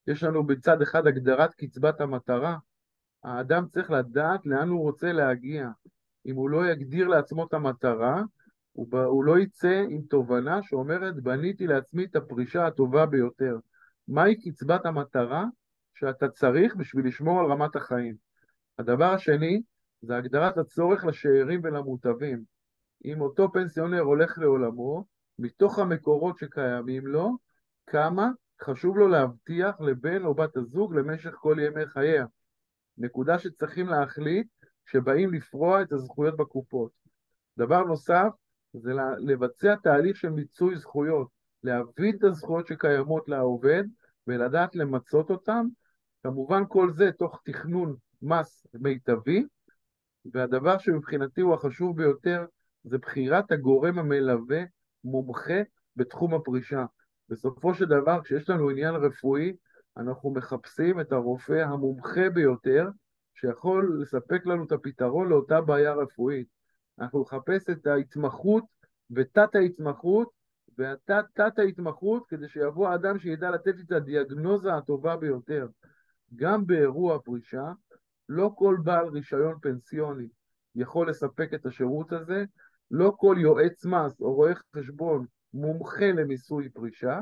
יש לנו בצד אחד הגדרת קצבת המטרה, האדם צריך לדעת לאן הוא רוצה להגיע. אם הוא לא יגדיר לעצמו את המטרה, הוא לא יצא עם תובנה שאומרת, בניתי לעצמי את הפרישה הטובה ביותר. מהי קצבת המטרה שאתה צריך בשביל לשמור על רמת החיים? הדבר השני, זה הגדרת הצורך לשאירים ולמוטבים. אם אותו פנסיונר הולך לעולמו, מתוך המקורות שקיימים לו, כמה חשוב לו להבטיח לבן או בת הזוג למשך כל ימי חייה. נקודה שצריכים להחליט שבאים לפרוע את הזכויות בקופות. דבר נוסף, זה לבצע תהליך של מיצוי זכויות, להבין את הזכויות שקיימות לעובד ולדעת למצות אותם, כמובן כל זה תוך תכנון מס מיטבי, והדבר שמבחינתי הוא החשוב ביותר, זה בחירת הגורם המלווה מומחה בתחום הפרישה. בסופו של דבר, כשיש לנו עניין רפואי, אנחנו מחפשים את הרופא המומחה ביותר, שיכול לספק לנו את הפתרון לאותה בעיה רפואית. אנחנו נחפש את ההתמחות ותת ההתמחות, והתת ההתמחות, כדי שיבוא האדם שידע לתת את הדיאגנוזה הטובה ביותר. גם באירוע פרישה, לא כל בעל רישיון פנסיוני יכול לספק את השירות הזה, לא כל יועץ מס או רואה חשבון מומחה למיסוי פרישה,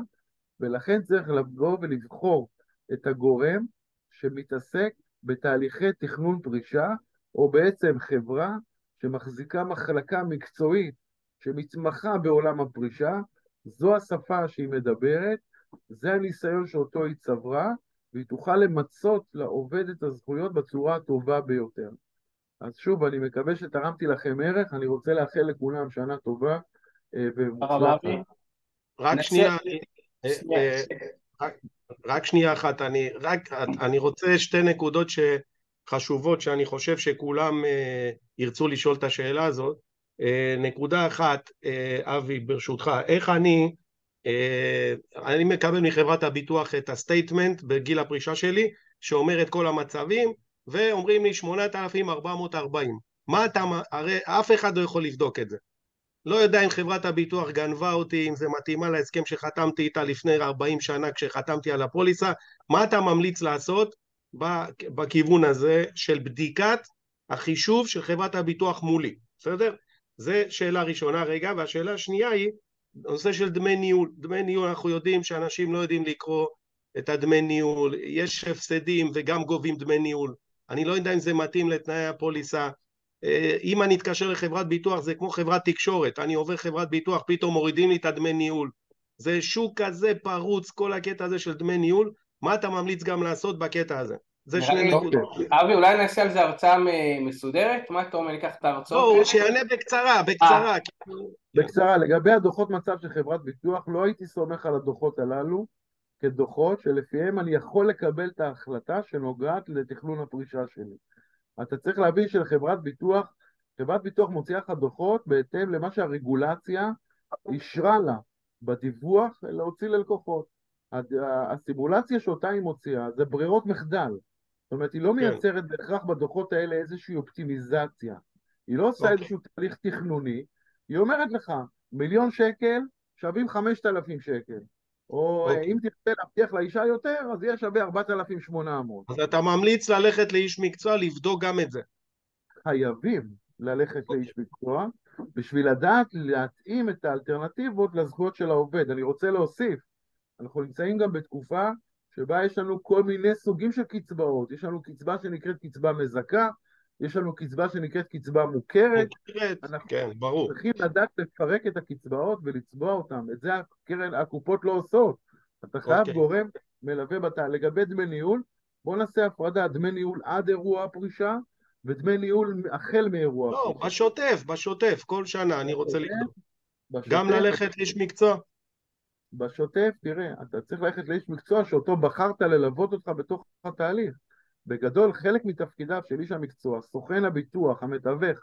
ולכן צריך לבוא ולבחור את הגורם שמתעסק בתהליכי תכנון פרישה, או בעצם חברה שמחזיקה מחלקה מקצועית שמתמחה בעולם הפרישה, זו השפה שהיא מדברת, זה הניסיון שאותו היא צברה, והיא תוכל למצות לעובד את הזכויות בצורה הטובה ביותר. אז שוב, אני מקווה שתרמתי לכם ערך, אני רוצה לאחל לכולם שנה טובה ומוצלחת. רק שנייה אחת, אני רוצה שתי נקודות חשובות שאני חושב שכולם ירצו לשאול את השאלה הזאת. נקודה אחת, אבי, ברשותך, איך אני מקבל מחברת הביטוח את הסטייטמנט בגיל הפרישה שלי, שאומר את כל המצבים, ואומרים לי 8,440. מה אתה, הרי אף אחד לא יכול לבדוק את זה. לא יודע אם חברת הביטוח גנבה אותי, אם זה מתאימה להסכם שחתמתי איתה לפני 40 שנה כשחתמתי על הפוליסה. מה אתה ממליץ לעשות בכיוון הזה של בדיקת החישוב של חברת הביטוח מולי? בסדר? זה שאלה ראשונה רגע, והשאלה השנייה היא נושא של דמי ניהול. דמי ניהול, אנחנו יודעים שאנשים לא יודעים לקרוא את הדמי ניהול, יש הפסדים וגם גובים דמי ניהול. אני לא יודע אם זה מתאים לתנאי הפוליסה. אם אני אתקשר לחברת ביטוח זה כמו חברת תקשורת, אני עובר חברת ביטוח, פתאום מורידים לי את הדמי ניהול. זה שוק כזה פרוץ, כל הקטע הזה של דמי ניהול. מה אתה ממליץ גם לעשות בקטע הזה? זה שני נקודות. אבי, אולי נעשה על זה הרצאה מסודרת? מה אתה אומר, ניקח את ההרצאות? לא, שיענה בקצרה. בקצרה, לגבי הדוחות מצב של חברת ביטוח, לא הייתי סומך על הדוחות הללו, כדוחות שלפיהם אני יכול לקבל את ההחלטה שנוגעת לתכנון הפרישה שלי. אתה צריך להבין שלחברת ביטוח, חברת ביטוח מוציאה לך דוחות בהתאם למה שהרגולציה אישרה לה בדיווח להוציא ללקוחות. הסימולציה שאותה היא מוציאה זה ברירות מחדל. זאת אומרת, היא לא מייצרת בהכרח בדוחות האלה איזושהי אופטימיזציה. היא לא עושה איזשהו תהליך תכנוני, היא אומרת לך, 1,000,000 שקל שווים 5,000 שקל. או אם תרצה להבטיח לאישה יותר, אז יהיה שווה 4,800. אז אתה ממליץ ללכת לאיש מקצוע, לבדוק גם את זה. חייבים ללכת לאיש מקצוע, בשביל לדעת להתאים את האלטרנטיבות לזכויות של העובד. אני רוצה להוסיף, אנחנו נמצאים גם בתקופה שבה יש לנו כל מיני סוגים של קצבאות. יש לנו קצבה שנקראת קצבה מזכה, יש לנו קצבה שנקראת קצבה מוכרת. כן, ברור. צריכים לדעת לפרק את הקצבאות ולצבוע אותם. את זה הקופות לא עושות. אתה חייב גורם מלווה לגבי דמי ניהול. בוא נעשה הפרדה, דמי ניהול עד אירוע הפרישה, ודמי ניהול החל מאירוע הפרישה. לא, בשוטף, כל שנה אני רוצה לבדוק. גם ללכת לאיש מקצוע? בשוטף, תראה, אתה צריך ללכת לאיש מקצוע שאותו בחרת ללוות אותך בתוך התהליך. בגדול, חלק מתפקידיו של איש המקצוע, סוכן הביטוח, המתווך,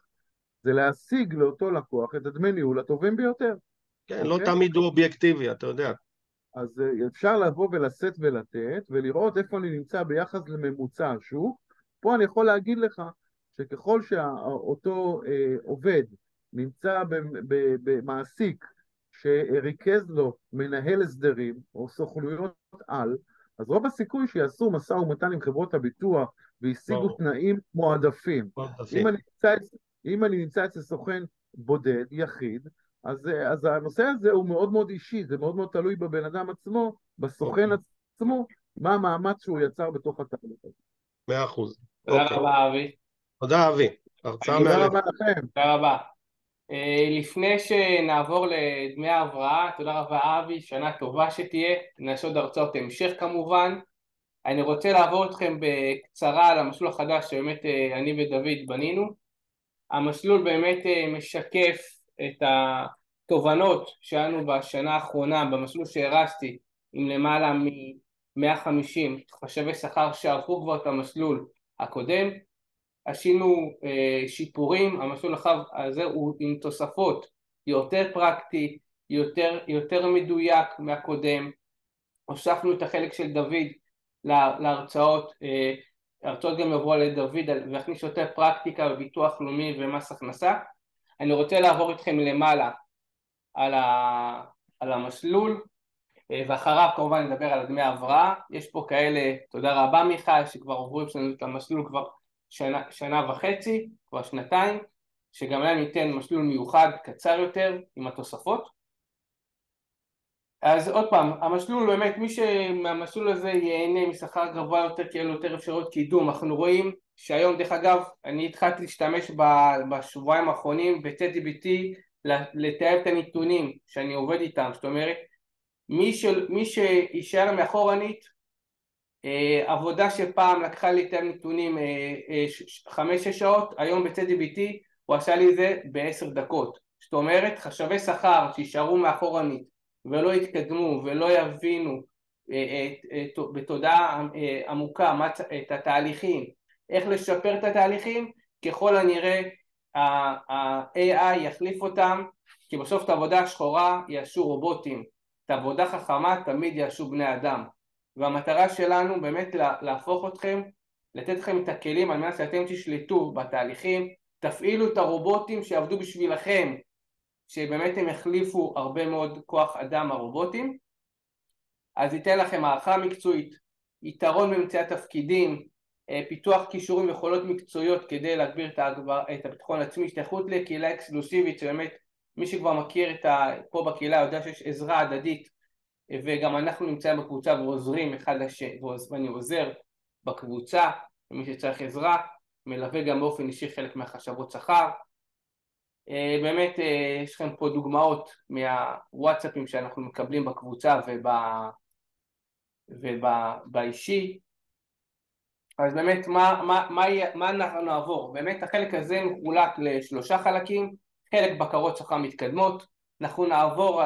זה להשיג לאותו לקוח את הדמי ניהול הטובים ביותר. כן, לא תמיד הוא אובייקטיבי, אתה יודע. אז אפשר לבוא ולשאת ולתת, ולראות איפה אני נמצא ביחס לממוצע השוק. פה אני יכול להגיד לך שככל שאותו עובד נמצא במעסיק שריכז לו מנהל הסדרים או סוכנויות על, אז רוב הסיכוי שיעשו משא ומתן עם חברות הביטוח והשיגו תנאים מועדפים. אם אני נמצא אצל סוכן בודד, יחיד, אז הנושא הזה הוא מאוד מאוד אישי, זה מאוד מאוד תלוי בבן אדם עצמו, בסוכן עצמו, מה המאמץ שהוא יצר בתוך התהליך הזה. 100%. תודה רבה, אבי. תודה, אבי. הרצאה מאלף. תודה רבה לכם. תודה רבה. לפני שנעבור לדמי ההבראה, תודה רבה אבי, שנה טובה שתהיה, נעשה עוד הרצאות המשך כמובן. אני רוצה לעבור אתכם בקצרה על המסלול החדש שבאמת אני ודוד בנינו. המסלול באמת משקף את התובנות שלנו בשנה האחרונה, במסלול שהרצתי עם למעלה מ-150 חשבי שכר שעברו כבר את המסלול הקודם. עשינו שיפורים, המסלול הזה הוא עם תוספות, יותר פרקטי, יותר מדויק מהקודם. הוספנו את החלק של דוד להרצאות, הרצאות גם יבואו לדוד והכניס יותר פרקטיקה בביטוח לאומי ומס הכנסה. אני רוצה לעבור איתכם למעלה על המסלול, ואחריו כמובן נדבר על דמי ההבראה. יש פה כאלה, תודה רבה מיכאל, שכבר עברו את המסלול כבר שנה וחצי, כבר שנתיים, שגם להם ניתן מסלול מיוחד קצר יותר עם התוספות. אז עוד פעם, המסלול באמת, מי שמהמסלול הזה ייהנה משכר גבוה יותר, כי אין לו יותר אפשרות קידום. אנחנו רואים שהיום, דרך אגב, אני התחלתי להשתמש בשבועיים האחרונים ב-ChatGPT לתאר את הנתונים שאני עובד איתם. זאת אומרת, מי שישאר מאחורנית, עבודה שפעם לקחה לי את הנתונים 5-6 שעות, היום ב-ChatGPT הוא עשה לי זה ב10 דקות. זאת אומרת, חשבי שכר שישארו מאחורנית ולא יתקדמו ולא יבינו בתודעה עמוקה את התהליכים, איך לשפר את התהליכים, ככל הנראה ה-AI יחליף אותם, כי בסוף את העבודה השחורה יעשו רובוטים, את העבודה חכמה תמיד יעשו בני אדם. והמטרה שלנו באמת להפוך אתכם, לתת לכם את הכלים על מנת שאתם תשלטו בתהליכים, תפעילו את הרובוטים שיעבדו בשבילכם, שבאמת הם החליפו הרבה מאוד כוח אדם הרובוטים. אז ייתן לכם הערכה מקצועית, יתרון במציאת תפקידים, פיתוח כישורים ויכולות מקצועיות כדי להגביר את הביטחון העצמי, השתייכות לקהילה אקסקלוסיבית, שבאמת מי שכבר מכיר פה בקהילה יודע שיש עזרה הדדית, וגם אנחנו נמצאים בקבוצה ועוזרים אחד לשני, ואני עוזר בקבוצה, ומי שצריך עזרה, מלווה גם באופן אישי חלק מהחשבות שכר. באמת יש לכם פה דוגמאות מהוואטסאפים שאנחנו מקבלים בקבוצה ובאישי. אז באמת מה אנחנו נעבור? באמת החלק הזה מחולק ל3 חלקים, חלק בקרות שכר מתקדמות, אנחנו נעבור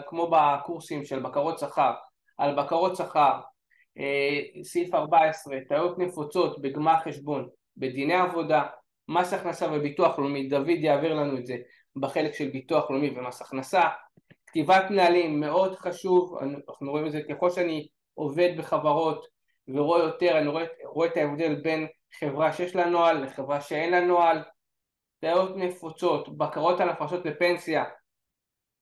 כמו בקורסים של בקרות שכר על בקרות שכר, סעיף 14, טעויות נפוצות בגמר חשבון, בדיני עבודה, מס הכנסה וביטוח לאומי, דוד יעביר לנו את זה בחלק של ביטוח לאומי ומס הכנסה, כתיבת נהלים מאוד חשוב, אנחנו רואים את זה ככל שאני עובד בחברות ורואה יותר, אני רואה את ההבדל בין חברה שיש לה נוהל לחברה שאין לה נוהל, טעויות נפוצות, בקרות על הפרשות לפנסיה,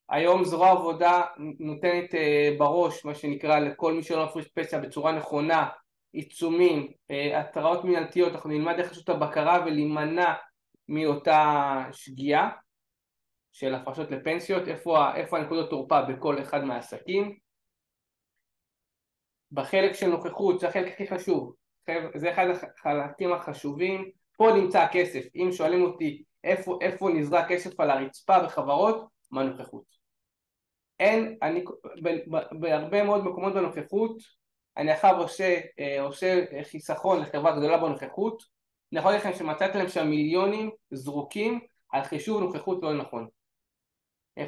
היום זרוע עבודה נותנת בראש, מה שנקרא, לכל מי שלא מפריש פנסיה בצורה נכונה, עיצומים, התראות מנהלתיות, אנחנו נלמד איך לעשות את הבקרה ולהימנע מאותה שגיאה של הפרשות לפנסיות, איפה הנקודות תורפה בכל אחד מהעסקים. בחלק של נוכחות, זה החלק הכי חשוב, זה אחד החלקים החשובים, פה נמצא הכסף, אם שואלים אותי איפה נזרק כסף על הרצפה בחברות, מה נוכחות? בהרבה מאוד מקומות בנוכחות, אני עכשיו עושה חיסכון לחברה גדולה בנוכחות, אני יכול להגיד לכם שמצאתי להם שם מיליונים זרוקים על חישוב נוכחות לא נכון.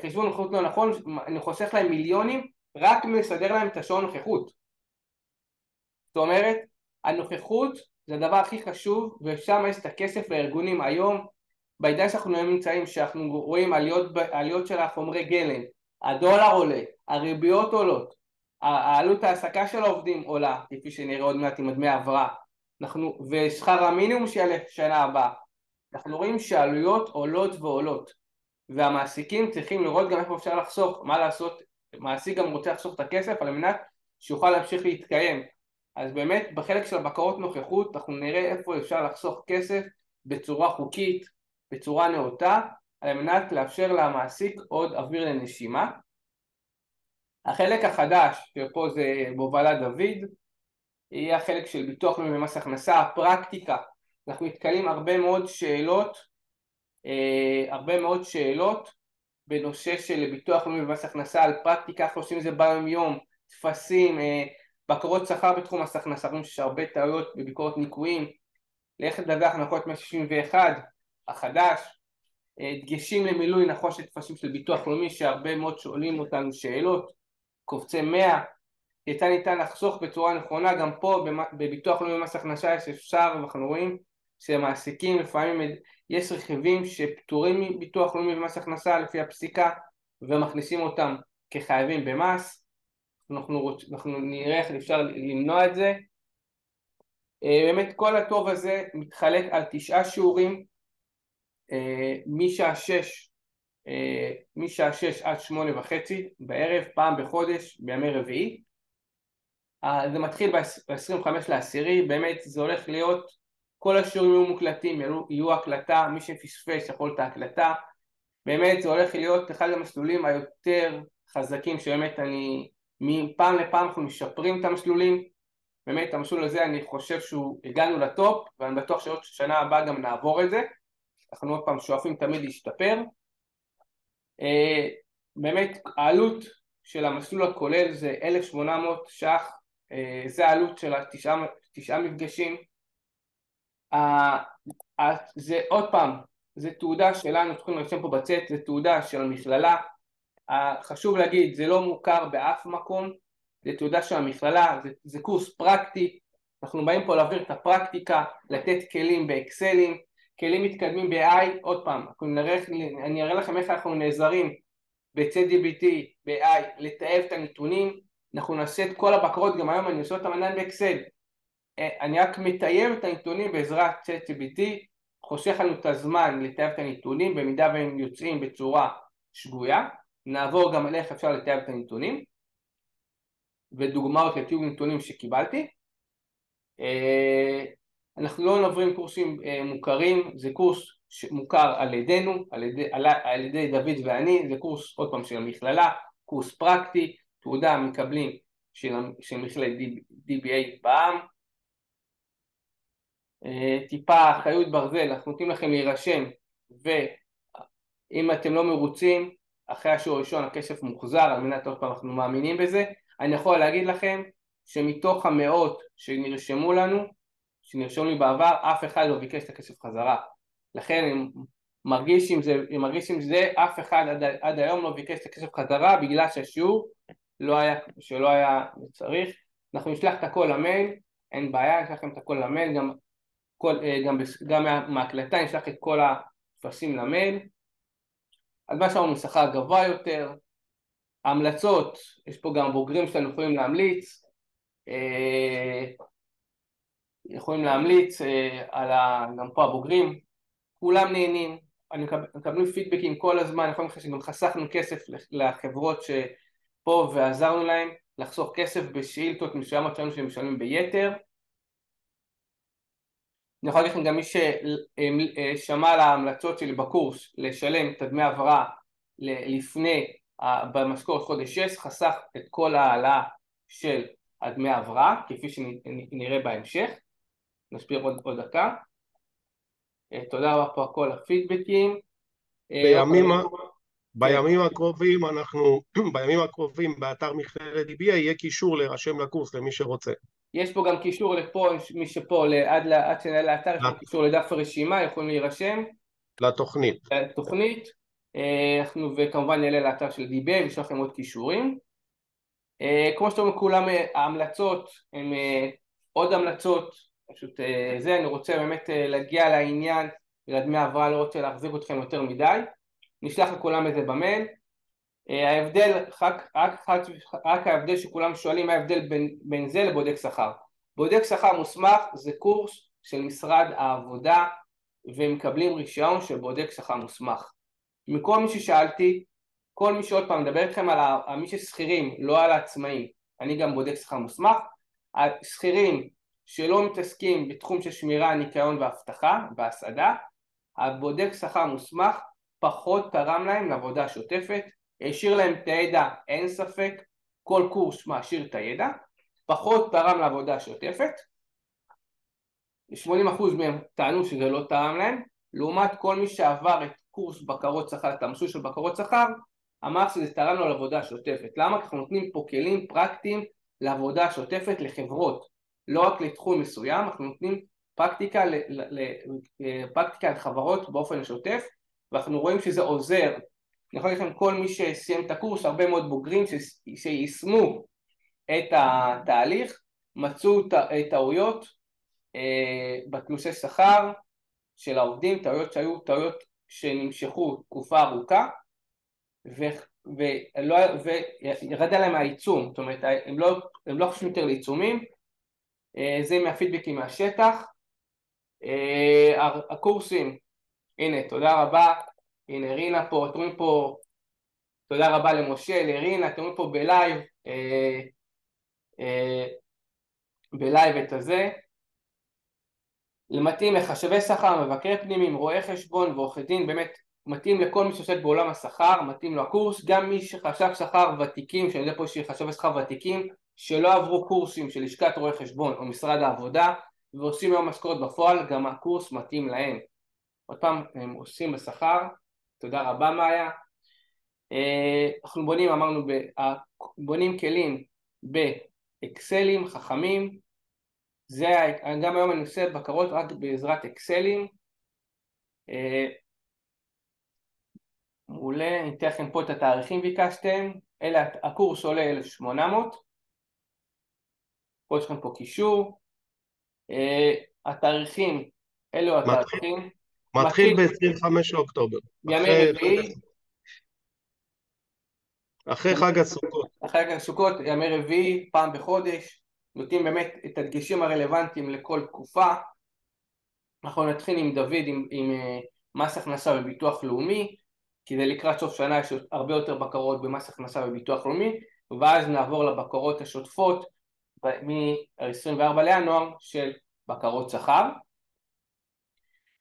חישוב נוכחות לא נכון, אני חוסך להם מיליונים רק מסדר להם את השעון נוכחות. זאת אומרת, הנוכחות זה הדבר הכי חשוב, ושם יש את הכסף לארגונים היום, בעידן שאנחנו נמצאים, שאנחנו רואים עליות של החומרי גלם, הדולר עולה, הריביות עולות, העלות ההעסקה של העובדים עולה, כפי שנראה עוד מעט עם דמי הבראה, ושכר המינימום שיעלה שנה הבאה, אנחנו רואים שהעלויות עולות ועולות, והמעסיקים צריכים לראות גם איפה אפשר לחסוך, מה לעשות, מעסיק גם רוצה לחסוך את הכסף על מנת שיוכל להמשיך להתקיים, אז באמת בחלק של הבקרות נוכחות אנחנו נראה איפה אפשר לחסוך כסף בצורה חוקית, בצורה נאותה, על מנת לאפשר למעסיק עוד אוויר לנשימה. החלק החדש, שפה זה בהובלת דוד, יהיה החלק של ביטוח לאומי ומס הכנסה, הפרקטיקה. אנחנו נתקלים הרבה מאוד שאלות בנושא של ביטוח לאומי ומס הכנסה, על פרקטיקה, אנחנו עושים את זה ביום יום, תפסים, בקרות שכר בתחום מס הכנסה, רואים שיש הרבה טעויות בביקורת ניכויים, לאיך לדווח נכון 161, החדש, דגשים למילוי נכון של טפסים של ביטוח לאומי, שהרבה מאוד שואלים אותנו שאלות, קובצי 100, כיצד ניתן לחסוך בצורה נכונה, גם פה בביטוח לאומי ומס הכנסה יש אפשר, ואנחנו רואים שמעסיקים לפעמים יש רכיבים שפטורים מביטוח לאומי ומס הכנסה לפי הפסיקה, ומכניסים אותם כחייבים במס, אנחנו נראה איך אפשר למנוע את זה. באמת כל הטוב הזה מתחלק על 9 שיעורים, משעה 6 עד 8:30 בערב, פעם בחודש, בימי רביעי. זה מתחיל ב-25/10, באמת זה הולך להיות, כל השיעורים יהיו מוקלטים, יהיו הקלטה, מי שפספס יכול את ההקלטה, באמת זה הולך להיות אחד המסלולים היותר חזקים, שבאמת מפעם לפעם אנחנו משפרים את המסלולים, באמת המסלול הזה אני חושב שהוא הגענו לטופ, ואני בטוח שעוד שנה הבאה גם נעבור את זה, אנחנו עוד פעם שואפים תמיד להשתפר. באמת העלות של המסלול הכולל זה 1,800 ש"ח, זה העלות של 9 מפגשים. זה עוד פעם, זה תעודה שלנו, צריכים לרשום פה בצאת, זה תעודה של המכללה, חשוב להגיד, זה לא מוכר באף מקום, זה תעודה של המכללה, זה קורס פרקטי, אנחנו באים פה להעביר את הפרקטיקה, לתת כלים באקסלים, כלים מתקדמים ב-AI, עוד פעם, אני אראה לכם איך אנחנו נעזרים ב-ChatGPT, ב-AI, לתאב את הנתונים, אנחנו נעשה את כל הבקרות, גם היום אני עושה אותם עדיין באקסל, אני רק מטייב את הנתונים בעזרת ChatGPT, חוסך לנו את הזמן לתאב את הנתונים, במידה והם יוצאים בצורה שגויה, נעבור גם על איך אפשר לתאב את הנתונים, ודוגמאות לתיאוב נתונים שקיבלתי. אנחנו לא נעברים קורסים מוכרים, זה קורס מוכר על ידינו, על ידי דוד ואני, זה קורס עוד פעם של המכללה, קורס פרקטי, תעודה מקבלים של מכללת DBA בע"מ. טיפה חיות ברזל, אנחנו נותנים לכם להירשם, ואם אתם לא מרוצים, אחרי השיעור הראשון הכסף מוחזר, על מנת עוד פעם אנחנו מאמינים בזה. אני יכול להגיד לכם שמתוך המאות שנרשמו לי בעבר, אף אחד לא ביקש את הכסף חזרה. לכן אני מרגיש עם זה, אף אחד עד היום לא ביקש את הכסף חזרה, בגלל שהשיעור שלא היה צריך. אנחנו נשלח את הכל למייל, אין בעיה, נשלח לכם את הכל למייל, גם מההקלטה נשלח את כל הטפסים למייל. אז מה שאמרנו, שכר גבוה יותר, ההמלצות, יש פה גם בוגרים שלנו יכולים להמליץ, גם פה הבוגרים, כולם נהנים, מקבלים פידבקים כל הזמן, יכולים לחשוב שגם חסכנו כסף לחברות שפה ועזרנו להם לחסוך כסף בשאילתות מסוימות שלנו שהם משלמים ביתר. אני יכול להגיד לכם גם מי ששמע על ההמלצות שלי בקורס לשלם את דמי העברה לפני במשכורת חודש 6, חסך את כל העלאה של דמי העברה כפי שנראה בהמשך. נשפיע עוד דקה. תודה רבה פה הכל הפידבקים. בימים הקרובים באתר מכללת DBA יהיה קישור להירשם לקורס למי שרוצה. יש פה גם קישור לפה, מי שפה עד שנעלה לאתר יש פה קישור לדף הרשימה, יכולים להירשם לתוכנית. וכמובן נעלה לאתר של DBA ויש לכם עוד קישורים. כמו שאתם אומרים, כולם ההמלצות הן עוד המלצות, פשוט זה, אני רוצה באמת להגיע לעניין ולדמי העברה, לא רוצה להחזיק אתכם יותר מדי, נשלח לכולם את זה במייל. ההבדל, רק ההבדל שכולם שואלים, מה ההבדל בין זה לבודק שכר. בודק שכר מוסמך זה קורס של משרד העבודה ומקבלים רישיון של בודק שכר מוסמך. מכל מי ששאלתי, כל מי שעוד פעם מדבר איתכם על מי ששכירים, לא על העצמאים, אני גם בודק שכר מוסמך. השכירים שלא מתעסקים בתחום של שמירה, ניקיון והבטחה והסעדה, הבודק שכר מוסמך פחות תרם להם לעבודה השוטפת, השאיר להם את הידע, אין ספק, כל קורס מעשיר את הידע, פחות תרם לעבודה השוטפת, 80% מהם טענו שזה לא תרם להם, לעומת כל מי שעבר את קורס בקרות שכר, את המסלול של בקרות שכר, אמר שזה תרם לו לעבודה השוטפת. למה? כי אנחנו נותנים פה כלים פרקטיים לעבודה השוטפת לחברות, לא רק לתחום מסוים, אנחנו נותנים פרקטיקה לחברות באופן השוטף, ואנחנו רואים שזה עוזר. אני יכול להגיד לכם, כל מי שסיים את הקורס, הרבה מאוד בוגרים שיישמו את התהליך, מצאו טעויות בתלושי שכר של העובדים, טעויות שהיו טעויות שנמשכו תקופה ארוכה, וירד עליהם העיצום, זאת אומרת, הם לא חושבים יותר לעיצומים, זה מהפידבקים מהשטח. הקורסים, הנה, תודה רבה, הנה רינה פה, אתם רואים פה, תודה רבה למשה, לרינה, אתם רואים פה בלייב את הזה. למתאים לחשבי שכר, מבקרי פנימיים, רואי חשבון ועורכי דין, באמת מתאים לכל מי שעוסק בעולם השכר, מתאים לו הקורס, גם מי שחשב שכר ותיקים, שאני יודע פה שחשב שכר ותיקים, שלא עברו קורסים של לשכת רואי חשבון או משרד העבודה, ועושים היום משכורת בפועל, גם הקורס מתאים להם. עוד פעם, הם עושים בשכר, תודה רבה מאיה. אנחנו בונים, אמרנו, בונים כלים באקסלים חכמים, גם היום אני עושה בקרות רק בעזרת אקסלים. מעולה, אני אתן לכם פה את התאריכים ביקשתם, הקורס עולה 1,800, פה יש לכם פה קישור, התאריכים, אלו התאריכים, מתחיל ב-25 לאוקטובר, ימי רביעי, אחרי חג הסוכות. אחרי חג הסוכות, ימי רביעי, פעם בחודש, נותנים באמת את הדגשים הרלוונטיים לכל תקופה. אנחנו נתחיל עם דוד עם מס הכנסה וביטוח לאומי, כי זה לקראת סוף שנה יש הרבה יותר בקרות במס הכנסה וביטוח לאומי, ואז נעבור לבקרות השוטפות מ-24 לינואר של בקרות שכר.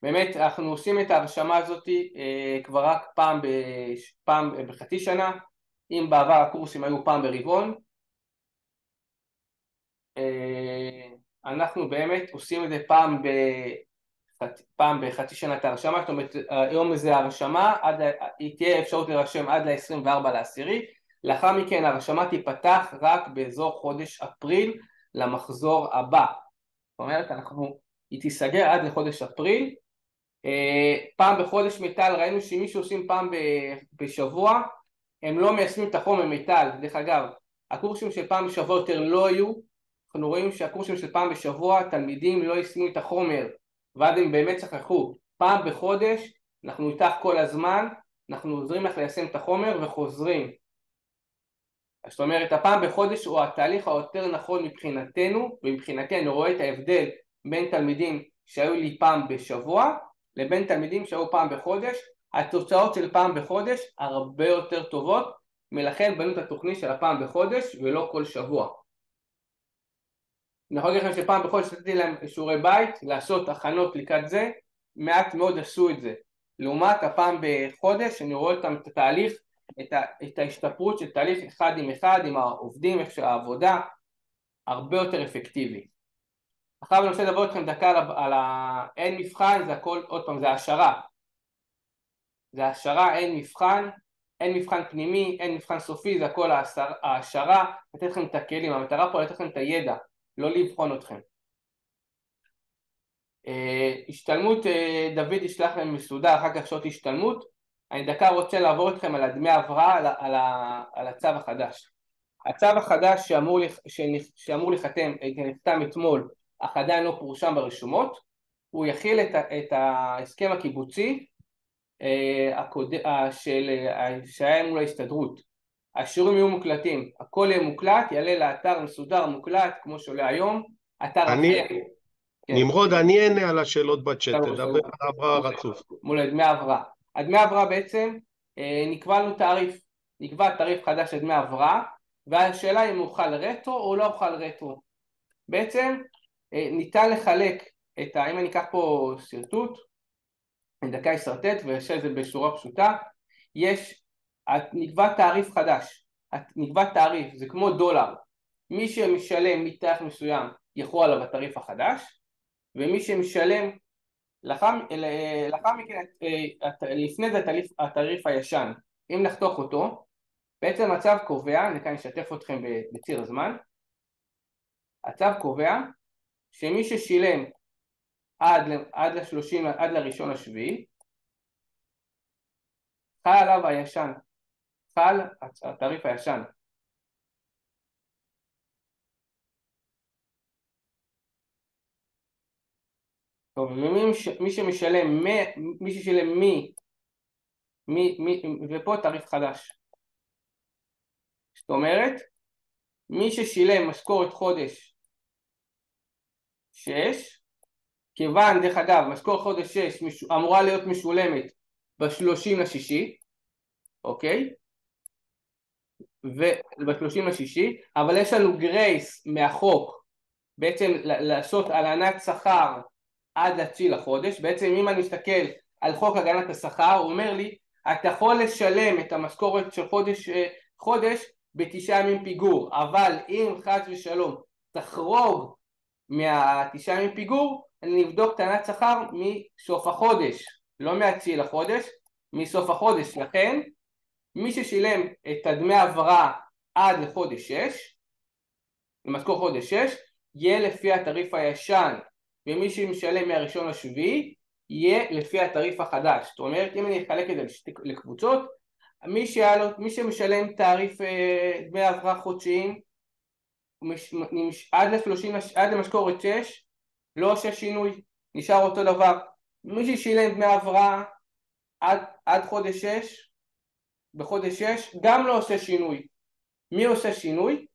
באמת אנחנו עושים את ההרשמה הזאת כבר רק פעם בחצי שנה, אם בעבר הקורסים היו פעם ברבעון, אנחנו באמת עושים את זה פעם בחצי שנה את ההרשמה, זאת אומרת היום זה ההרשמה, היא תהיה אפשרות לרשם עד ל-24/10, לאחר מכן ההרשמה תיפתח רק באזור חודש אפריל למחזור הבא, זאת אומרת היא תיסגר עד לחודש אפריל. פעם בחודש מיטל ראינו שמי שעושים פעם בשבוע הם לא מיישמים את החומר מיטל, דרך אגב הקורסים של פעם בשבוע יותר לא היו, אנחנו רואים שהקורסים של פעם בשבוע תלמידים לא יישמו את החומר ואז הם באמת שכחו. פעם בחודש אנחנו איתך כל הזמן, אנחנו עוזרים לך ליישם את החומר וחוזרים. זאת אומרת, הפעם בחודש הוא התהליך היותר נכון מבחינתנו, ומבחינתנו רואה את ההבדל בין תלמידים שהיו לי פעם בשבוע לבין תלמידים שהיו פעם בחודש. התוצאות של פעם בחודש הרבה יותר טובות, מלכן בנו את התוכנית של הפעם בחודש ולא כל שבוע. אני יכול להגיד לכם שפעם בחודש נתתי להם שיעורי בית, לעשות הכנות לקראת זה, מעט מאוד עשו את זה. לעומת הפעם בחודש אני רואה אותם את התהליך, את ההשתפרות של תהליך אחד עם העובדים, איך שהעבודה הרבה יותר אפקטיבי. עכשיו אני רוצה לדבר אתכם דקה על אין מבחן, זה הכל, עוד פעם, זה השערה. זה השערה, אין מבחן פנימי, אין מבחן סופי, זה הכל השערה, לתת לכם את הכלים, המטרה פה לתת לכם את הידע, לא לבחון אתכם. השתלמות, דוד ישלח להם מסודר, אחר כך שעות השתלמות. אני דקה רוצה לעבור אתכם על דמי ההבראה, על הצו החדש. הצו החדש שאמור נחתם אתמול, אך עדיין לא פורשם ברשומות, הוא יכיל את ההסכם הקיבוצי שהיה מול ההסתדרות. השיעורים יהיו מוקלטים, הכל יהיה מוקלט, יעלה לאתר מסודר מוקלט כמו שעולה היום, אתר אחר. נמרוד, אני אענה על השאלות בצ'אט, תדבר על ההבראה רצוף. מול דמי ההבראה. הדמי ההבראה בעצם נקבע תעריף חדש לדמי ההבראה, והשאלה אם הוא חל רטרו או לא חל רטרו. בעצם ניתן לחלק אם אני אקח פה סרטוט, אני דקה אסרטט וישאל את זה בשורה פשוטה, נקבע תעריף חדש, נקבע תעריף, זה כמו דולר, מי שמשלם מתאריך מסוים יכול עליו התעריף החדש, ומי שמשלם לאחר מכן, לפני זה התעריף הישן, אם נחתוך אותו, בעצם הצו קובע, אני כאן אשתף אתכם בציר הזמן, הצו קובע שמי ששילם עד לראשון השביעי, חל עליו הישן, חל התעריף הישן. טוב, מי ששילם ופה תעריף חדש. זאת אומרת, מי ששילם משכורת חודש 6, כיוון, דרך אגב, משכורת חודש 6 אמורה להיות משולמת ב-30/6, אוקיי? וב-30/6, אבל יש לנו גרייס מהחוק, בעצם לעשות הלנת שכר עד ל9 לחודש. בעצם אם אני מסתכל על חוק הגנת השכר, הוא אומר לי, אתה יכול לשלם את המשכורת של חודש ב9 ימים פיגור, אבל אם חס ושלום תחרוג מה9 ימים פיגור, אני נבדוק טענת שכר מסוף החודש, לא מה9 לחודש, מסוף החודש. לכן מי ששילם את הדמי העברה עד לחודש 6, למשכורת חודש 6, יהיה לפי התעריף הישן, ומי שמשלם מהראשון לשביעי יהיה לפי התעריף החדש. זאת אומרת, אם אני אחלק את זה לקבוצות, מי שמשלם תעריף דמי העברה חודשיים עד למשכורת 6 לא עושה שינוי, נשאר אותו דבר. מי ששילם דמי העברה עד חודש 6 בחודש 6 גם לא עושה שינוי. מי עושה שינוי?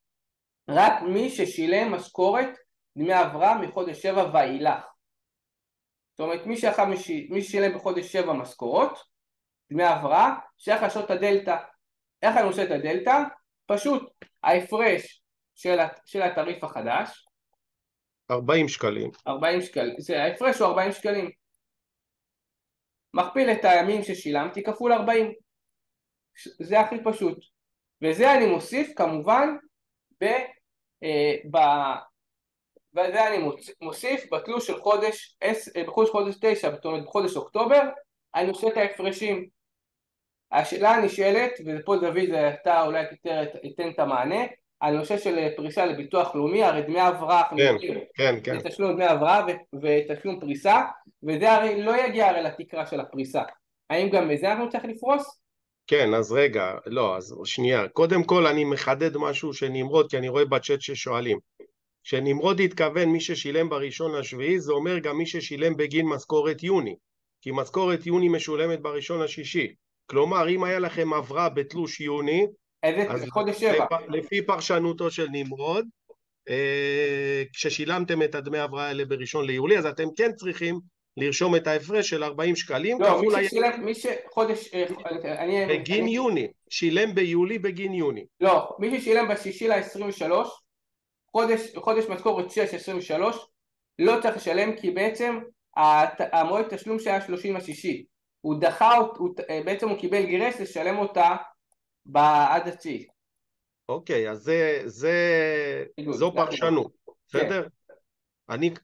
רק מי ששילם משכורת דמי העברה מחודש 7 ואילך. זאת אומרת, מי ששילם בחודש 7 משכורות דמי העברה, שייך לעשות את הדלתא. איך אני עושה את הדלתא? פשוט ההפרש של התעריף החדש 40 שקלים. 40 שקלים, ההפרש הוא 40 שקלים. מכפיל את הימים ששילמתי כפול 40. זה הכי פשוט. וזה אני מוסיף כמובן וזה אני מוסיף בתלוש של חודש 9, זאת אומרת בחודש אוקטובר, אני עושה את ההפרשים. השאלה הנשאלת, ופה דוד אתה אולי תיתן את המענה, על נושא של פריסה לביטוח לאומי, הרי דמי העברה, כן. זה תשלום דמי העברה ותשלום פריסה, וזה הרי לא יגיע הרי לתקרה של הפריסה. האם גם בזה אנחנו צריך לפרוס? כן, אז רגע, לא, אז שנייה. קודם כל אני מחדד משהו שנמרוד, כי אני רואה בצ'אט ששואלים. שנמרוד התכוון מי ששילם בראשון לשביעי, זה אומר גם מי ששילם בגין משכורת יוני. כי משכורת יוני משולמת בראשון לשישי. כלומר, אם היה לכם עברה בתלוש יוני, אז חודש 7. לפי פרשנותו של נמרוד, כששילמתם את הדמי עברה האלה בראשון ליולי, אז אתם כן צריכים לרשום את ההפרש של 40 שקלים. לא, מי שחודש, בגין יוני, שילם ביולי בגין יוני. לא, מי ששילם בשישי ל-23, חודש משכורת 6-23, לא צריך לשלם, כי בעצם המועד תשלום שהיה 30 לשישי, הוא דחה, בעצם הוא קיבל גרס לשלם אותה עד התשיעי. אוקיי, אז זו פרשנות, בסדר?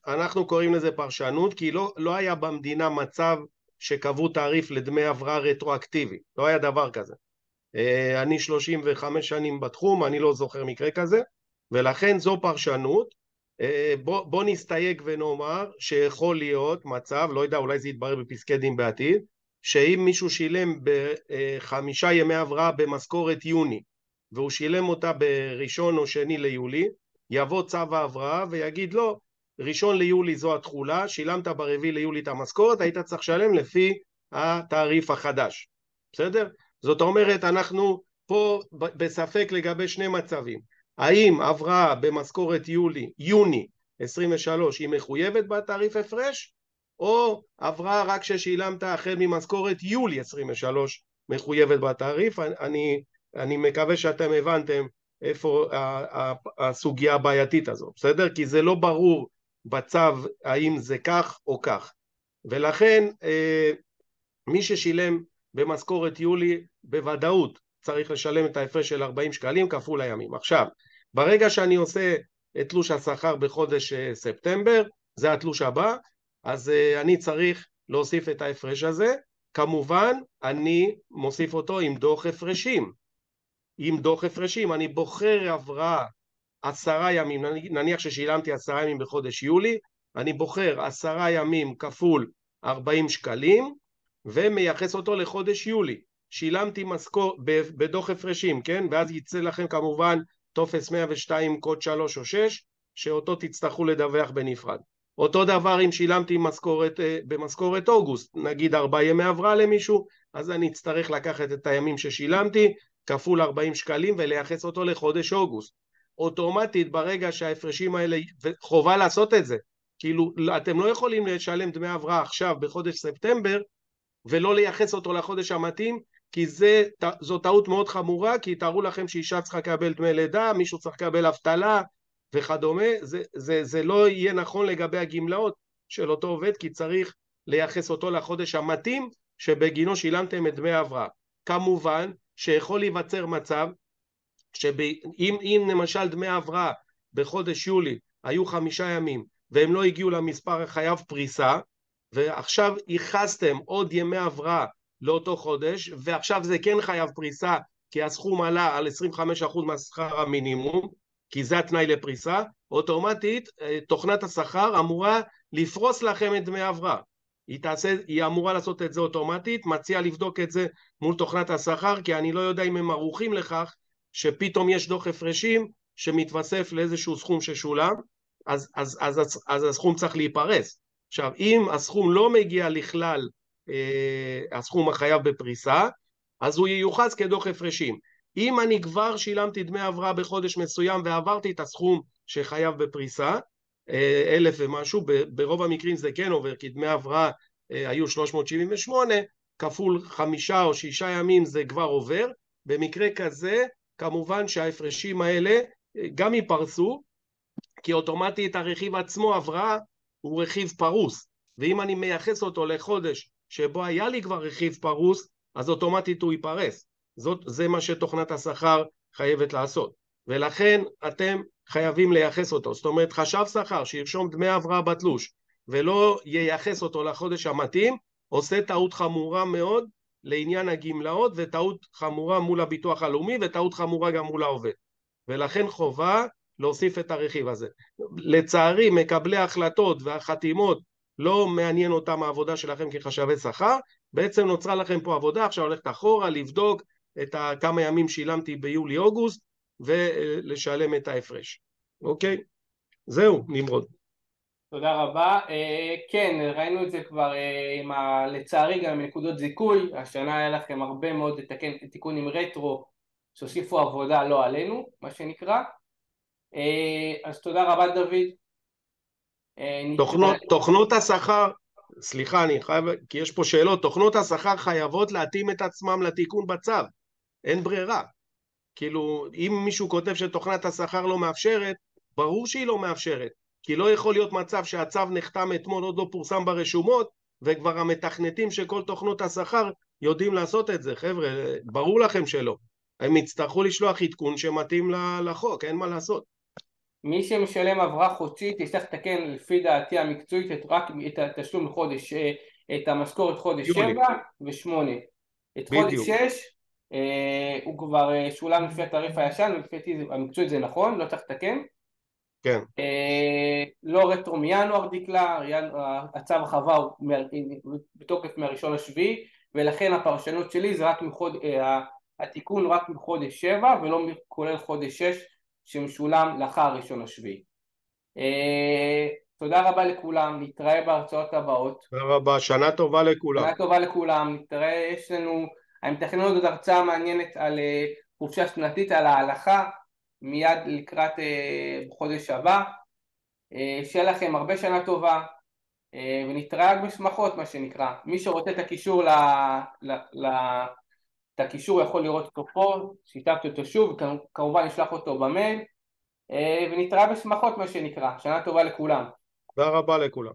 אנחנו קוראים לזה פרשנות, כי לא היה במדינה מצב שקבעו תעריף לדמי הבראה רטרואקטיבי, לא היה דבר כזה. אני 35 שנים בתחום, אני לא זוכר מקרה כזה, ולכן זו פרשנות. בוא נסתייג ונאמר שיכול להיות מצב, לא יודע, אולי זה יתברר בפסקי דין בעתיד, שאם מישהו שילם ב5 ימי הבראה במשכורת יוני, והוא שילם אותה בראשון או שני ליולי, יבוא צו ההבראה ויגיד לו, ראשון ליולי זו התחולה, שילמת ברביעי ליולי את המשכורת, היית צריך לשלם לפי התעריף החדש. בסדר? זאת אומרת, אנחנו פה בספק לגבי שני מצבים. האם הבראה במשכורת יוני 23 היא מחויבת בתעריף הפרש, או הבראה רק ששילמת החל ממשכורת יולי 23 מחויבת בתעריף? אני מקווה שאתם הבנתם איפה הסוגיה הבעייתית הזו, בסדר? כי זה לא ברור בצו האם זה כך או כך. ולכן מי ששילם במשכורת יולי בוודאות צריך לשלם את ההפרש של 40 שקלים כפול הימים. עכשיו, ברגע שאני עושה את תלוש השכר בחודש ספטמבר, זה התלוש הבא, אז אני צריך להוסיף את ההפרש הזה. כמובן, אני מוסיף אותו עם דוח הפרשים. עם דוח הפרשים, אני בוחר הבראה 10 ימים, נניח ששילמתי 10 ימים בחודש יולי, אני בוחר 10 ימים כפול 40 שקלים, ומייחס אותו לחודש יולי. שילמתי בדוח הפרשים, כן? ואז יצא לכם כמובן טופס 102 קוד 3 או 6, שאותו תצטרכו לדווח בנפרד. אותו דבר אם שילמתי במשכורת אוגוסט, נגיד 4 ימי הבראה למישהו, אז אני אצטרך לקחת את הימים ששילמתי, כפול 40 שקלים ולייחס אותו לחודש אוגוסט. אוטומטית ברגע שההפרשים האלה, חובה לעשות את זה, כאילו אתם לא יכולים לשלם דמי הבראה עכשיו בחודש ספטמבר, ולא לייחס אותו לחודש המתאים, כי זו טעות מאוד חמורה, כי תארו לכם שאישה צריכה לקבל דמי לידה, מישהו צריך לקבל אבטלה וכדומה, זה לא יהיה נכון לגבי הגמלאות של אותו עובד, כי צריך לייחס אותו לחודש המתאים, שבגינו שילמתם את דמי הבראה. כמובן שיכול להיווצר מצב, שאם למשל דמי הבראה בחודש יולי היו 5 ימים, והם לא הגיעו למספר החייב פריסה, ועכשיו ייחסתם עוד ימי הבראה לאותו חודש, ועכשיו זה כן חייב פריסה, כי הסכום עלה על 25% מהשכר המינימום, כי זה התנאי לפריסה, אוטומטית תוכנת השכר אמורה לפרוס לכם את דמי הבראה. היא אמורה לעשות את זה אוטומטית, מציע לבדוק את זה מול תוכנת השכר, כי אני לא יודע אם הם ערוכים לכך, שפתאום יש דוח הפרשים שמתווסף לאיזשהו סכום ששולם, אז הסכום צריך להיפרס. עכשיו, אם הסכום לא מגיע לכלל הסכום החייב בפריסה, אז הוא ייוחס כדוח הפרשים. אם אני כבר שילמתי דמי הבראה בחודש מסוים ועברתי את הסכום שחייב בפריסה, 1,000 ומשהו, ברוב המקרים זה כן עובר, כי דמי הבראה היו 378, כפול 5 או 6 ימים זה כבר עובר. במקרה כזה, כמובן שההפרשים האלה גם ייפרסו, כי אוטומטית הרכיב עצמו הבראה הוא רכיב פרוס, ואם אני מייחס אותו לחודש שבו היה לי כבר רכיב פרוס, אז אוטומטית הוא ייפרס. זה מה שתוכנת השכר חייבת לעשות, ולכן אתם חייבים לייחס אותו. זאת אומרת, חשב שכר שירשום דמי הבראה בתלוש ולא ייחס אותו לחודש המתאים, עושה טעות חמורה מאוד לעניין הגמלאות, וטעות חמורה מול הביטוח הלאומי, וטעות חמורה גם מול העובד, ולכן חובה להוסיף את הרכיב הזה. לצערי מקבלי ההחלטות והחתימות לא מעניין אותם העבודה שלכם כחשבי שכר, בעצם נוצרה לכם פה עבודה, עכשיו הולכת אחורה לבדוק את כמה ימים שילמתי ביולי-אוגוסט, ולשלם את ההפרש. אוקיי? זהו, נמרוד. תודה רבה. כן, ראינו את זה כבר לצערי גם עם נקודות זיכוי. השנה היה לכם הרבה מאוד תיקון עם רטרו, שהוסיפו עבודה לא עלינו, מה שנקרא. אז תודה רבה דוד. תוכנות השכר, סליחה, אני חייב, כי יש פה שאלות, תוכנות השכר חייבות להתאים את עצמם לתיקון בצו, אין ברירה. כאילו, אם מישהו כותב שתוכנת השכר לא מאפשרת, ברור שהיא לא מאפשרת, כי לא יכול להיות מצב שהצו נחתם אתמול, עוד לא פורסם ברשומות, וכבר המתכנתים של כל תוכנות השכר יודעים לעשות את זה. חבר'ה, ברור לכם שלא. הם יצטרכו לשלוח עדכון שמתאים לחוק, אין מה לעשות. מי שמשלם עברה חודשית יצטרך לתקן לפי דעתי המקצועית רק את התשלום לחודש, את המשכורת חודש 7 ו8. את חודש 6 הוא כבר שולם לפי התעריף הישן, ולפי המקצועית זה נכון, לא צריך לתקן. כן. לא רטרו מינואר דקלר, הצו החווה הוא בתוקף מהראשון לשביעי, ולכן הפרשנות שלי זה רק התיקון רק מחודש 7 ולא כולל חודש 6 שמשולם לאחר הראשון לשביעי. תודה רבה לכולם, נתראה בהרצאות הבאות. תודה רבה, שנה טובה לכולם. שנה טובה לכולם, נתראה, יש לנו, אני מתכנן עוד הרצאה מעניינת על חופשה שנתית, על ההלכה, מיד לקראת חודש הבא. שיהיה לכם הרבה שנה טובה, ונתראה רק בשמחות מה שנקרא. מי שרוצה את הקישור את הקישור יכול לראות אותו פה, שיתפתי אותו שוב, וכמובן נשלח אותו במייל, ונתראה בשמחות מה שנקרא. שנה טובה לכולם. תודה רבה לכולם.